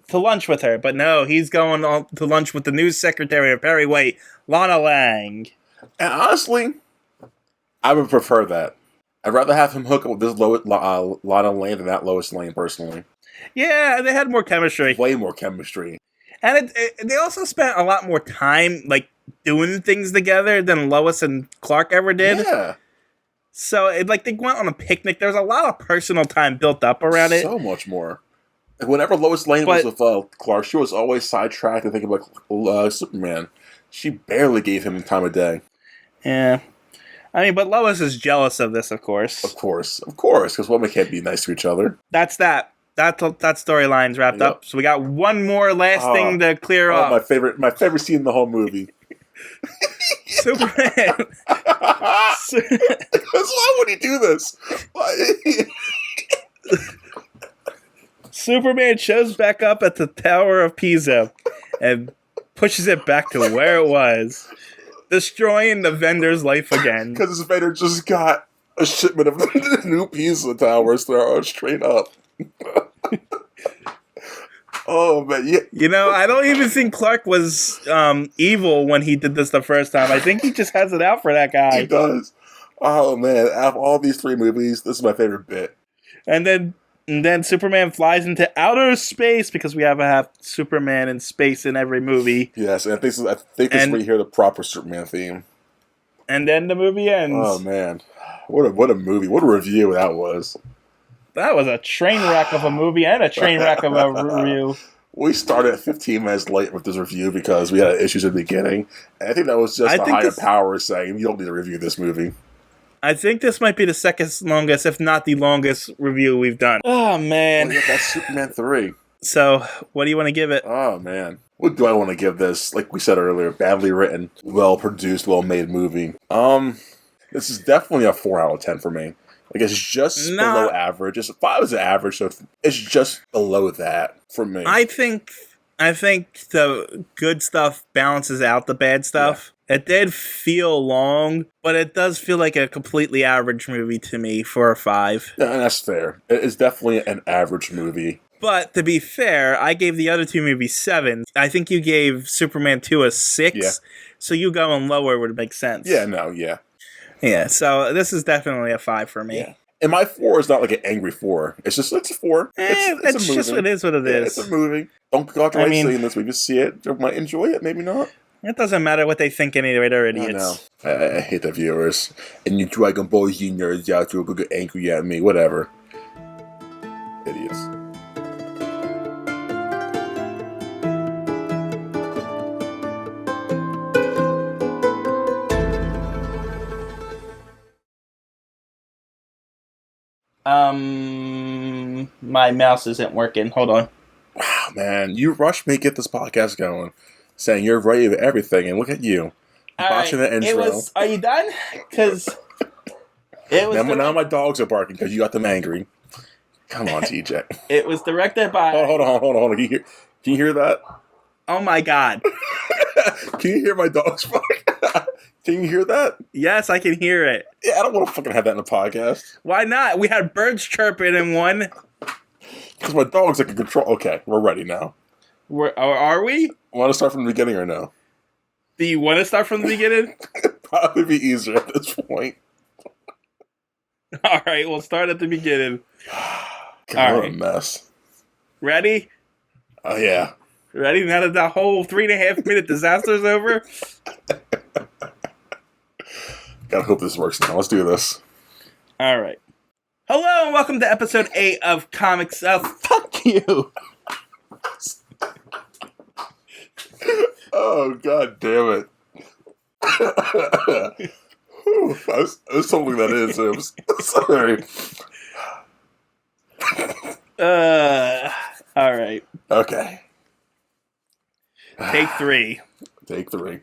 to lunch with her. But no, he's going to lunch with the news secretary of Perry White, Lana Lang. And honestly, I would prefer that. I'd rather have him hook up with this Lana Lang than that Lois Lane, personally. Yeah, they had more chemistry. Way more chemistry. And they also spent a lot more time, doing things together than Lois and Clark ever did. Yeah. So, they went on a picnic. There was a lot of personal time built up around it. So much more. And whenever Lois Lane was with Clark, she was always sidetracked and thinking about Superman. She barely gave him time of day. Yeah. I mean, but Lois is jealous of this, of course. Of course, because women can't be nice to each other. That's that. That storyline's wrapped up. So we got one more last thing to clear up. My favorite scene in the whole movie. Superman. Why would he do this? Superman shows back up at the Tower of Pisa and pushes it back to where it was, destroying the vendor's life again. Because this vendor just got a shipment of new Pisa towers thrown straight up. Oh man, yeah. I don't even think Clark was evil when he did this the first time. I think he just has it out for that guy. He does. Oh man, out of all these three movies, this is my favorite bit. And then Superman flies into outer space because we have to have Superman in space in every movie. Yes, and I think this is where you hear the proper Superman theme. And then the movie ends. Oh man, what a movie! What a review that was. That was a train wreck of a movie and a train wreck of a review. We started 15 minutes late with this review because we had issues at the beginning. And I think that was just the higher power saying, you don't need to review this movie. I think this might be the second longest, if not the longest review we've done. Oh, man. Well, that's Superman 3. So, what do you want to give it? Oh, man. What do I want to give this? Like we said earlier, badly written, well-produced, well-made movie. This is definitely a 4 out of 10 for me. Like, it's just below average. 5 is average, so it's just below that for me. I think the good stuff balances out the bad stuff. Yeah. It did feel long, but it does feel like a completely average movie to me for a 5. Yeah, and that's fair. It's definitely an average movie. But to be fair, I gave the other 2 movies 7. I think you gave Superman 2 a 6. Yeah. So you going lower would make sense. Yeah, no, yeah. Yeah, so this is definitely a 5 for me. Yeah. And my 4 is not like an angry 4. It's a 4. It's just what it is what it is. It's a movie. Don't go out to seeing this movie. Just see it. You might enjoy it, maybe not. It doesn't matter what they think anyway. They're idiots. I know. I hate the viewers. And you Dragon Ball Z nerds out there will get angry at me. Whatever. Idiots. My mouse isn't working. Hold on. Wow, man. You rushed me to get this podcast going. Saying you're ready with everything, and look at you. Watching the intro. Are you done? Because it was... Now my dogs are barking because you got them angry. Come on, TJ. It was directed by... Hold on. Can you hear that? Oh, my God. Can you hear my dogs bark? Can you hear that? Yes, I can hear it. Yeah, I don't want to fucking have that in a podcast. Why not? We had birds chirping in one. Because my dogs I can control... Okay, we're ready now. Are we? Want to start from the beginning or no? Do you want to start from the beginning? It'd probably be easier at this point. All right, we'll start at the beginning. God, what a mess. Ready? Oh, yeah. Ready? Now that the whole 3.5-minute disaster is over? Gotta hope this works now. Let's do this. All right. Hello, and welcome to episode 8 of Comics. Fuck you! Oh, God damn it. That's something that is. I'm sorry. All right. Okay. Take 3. Take 3.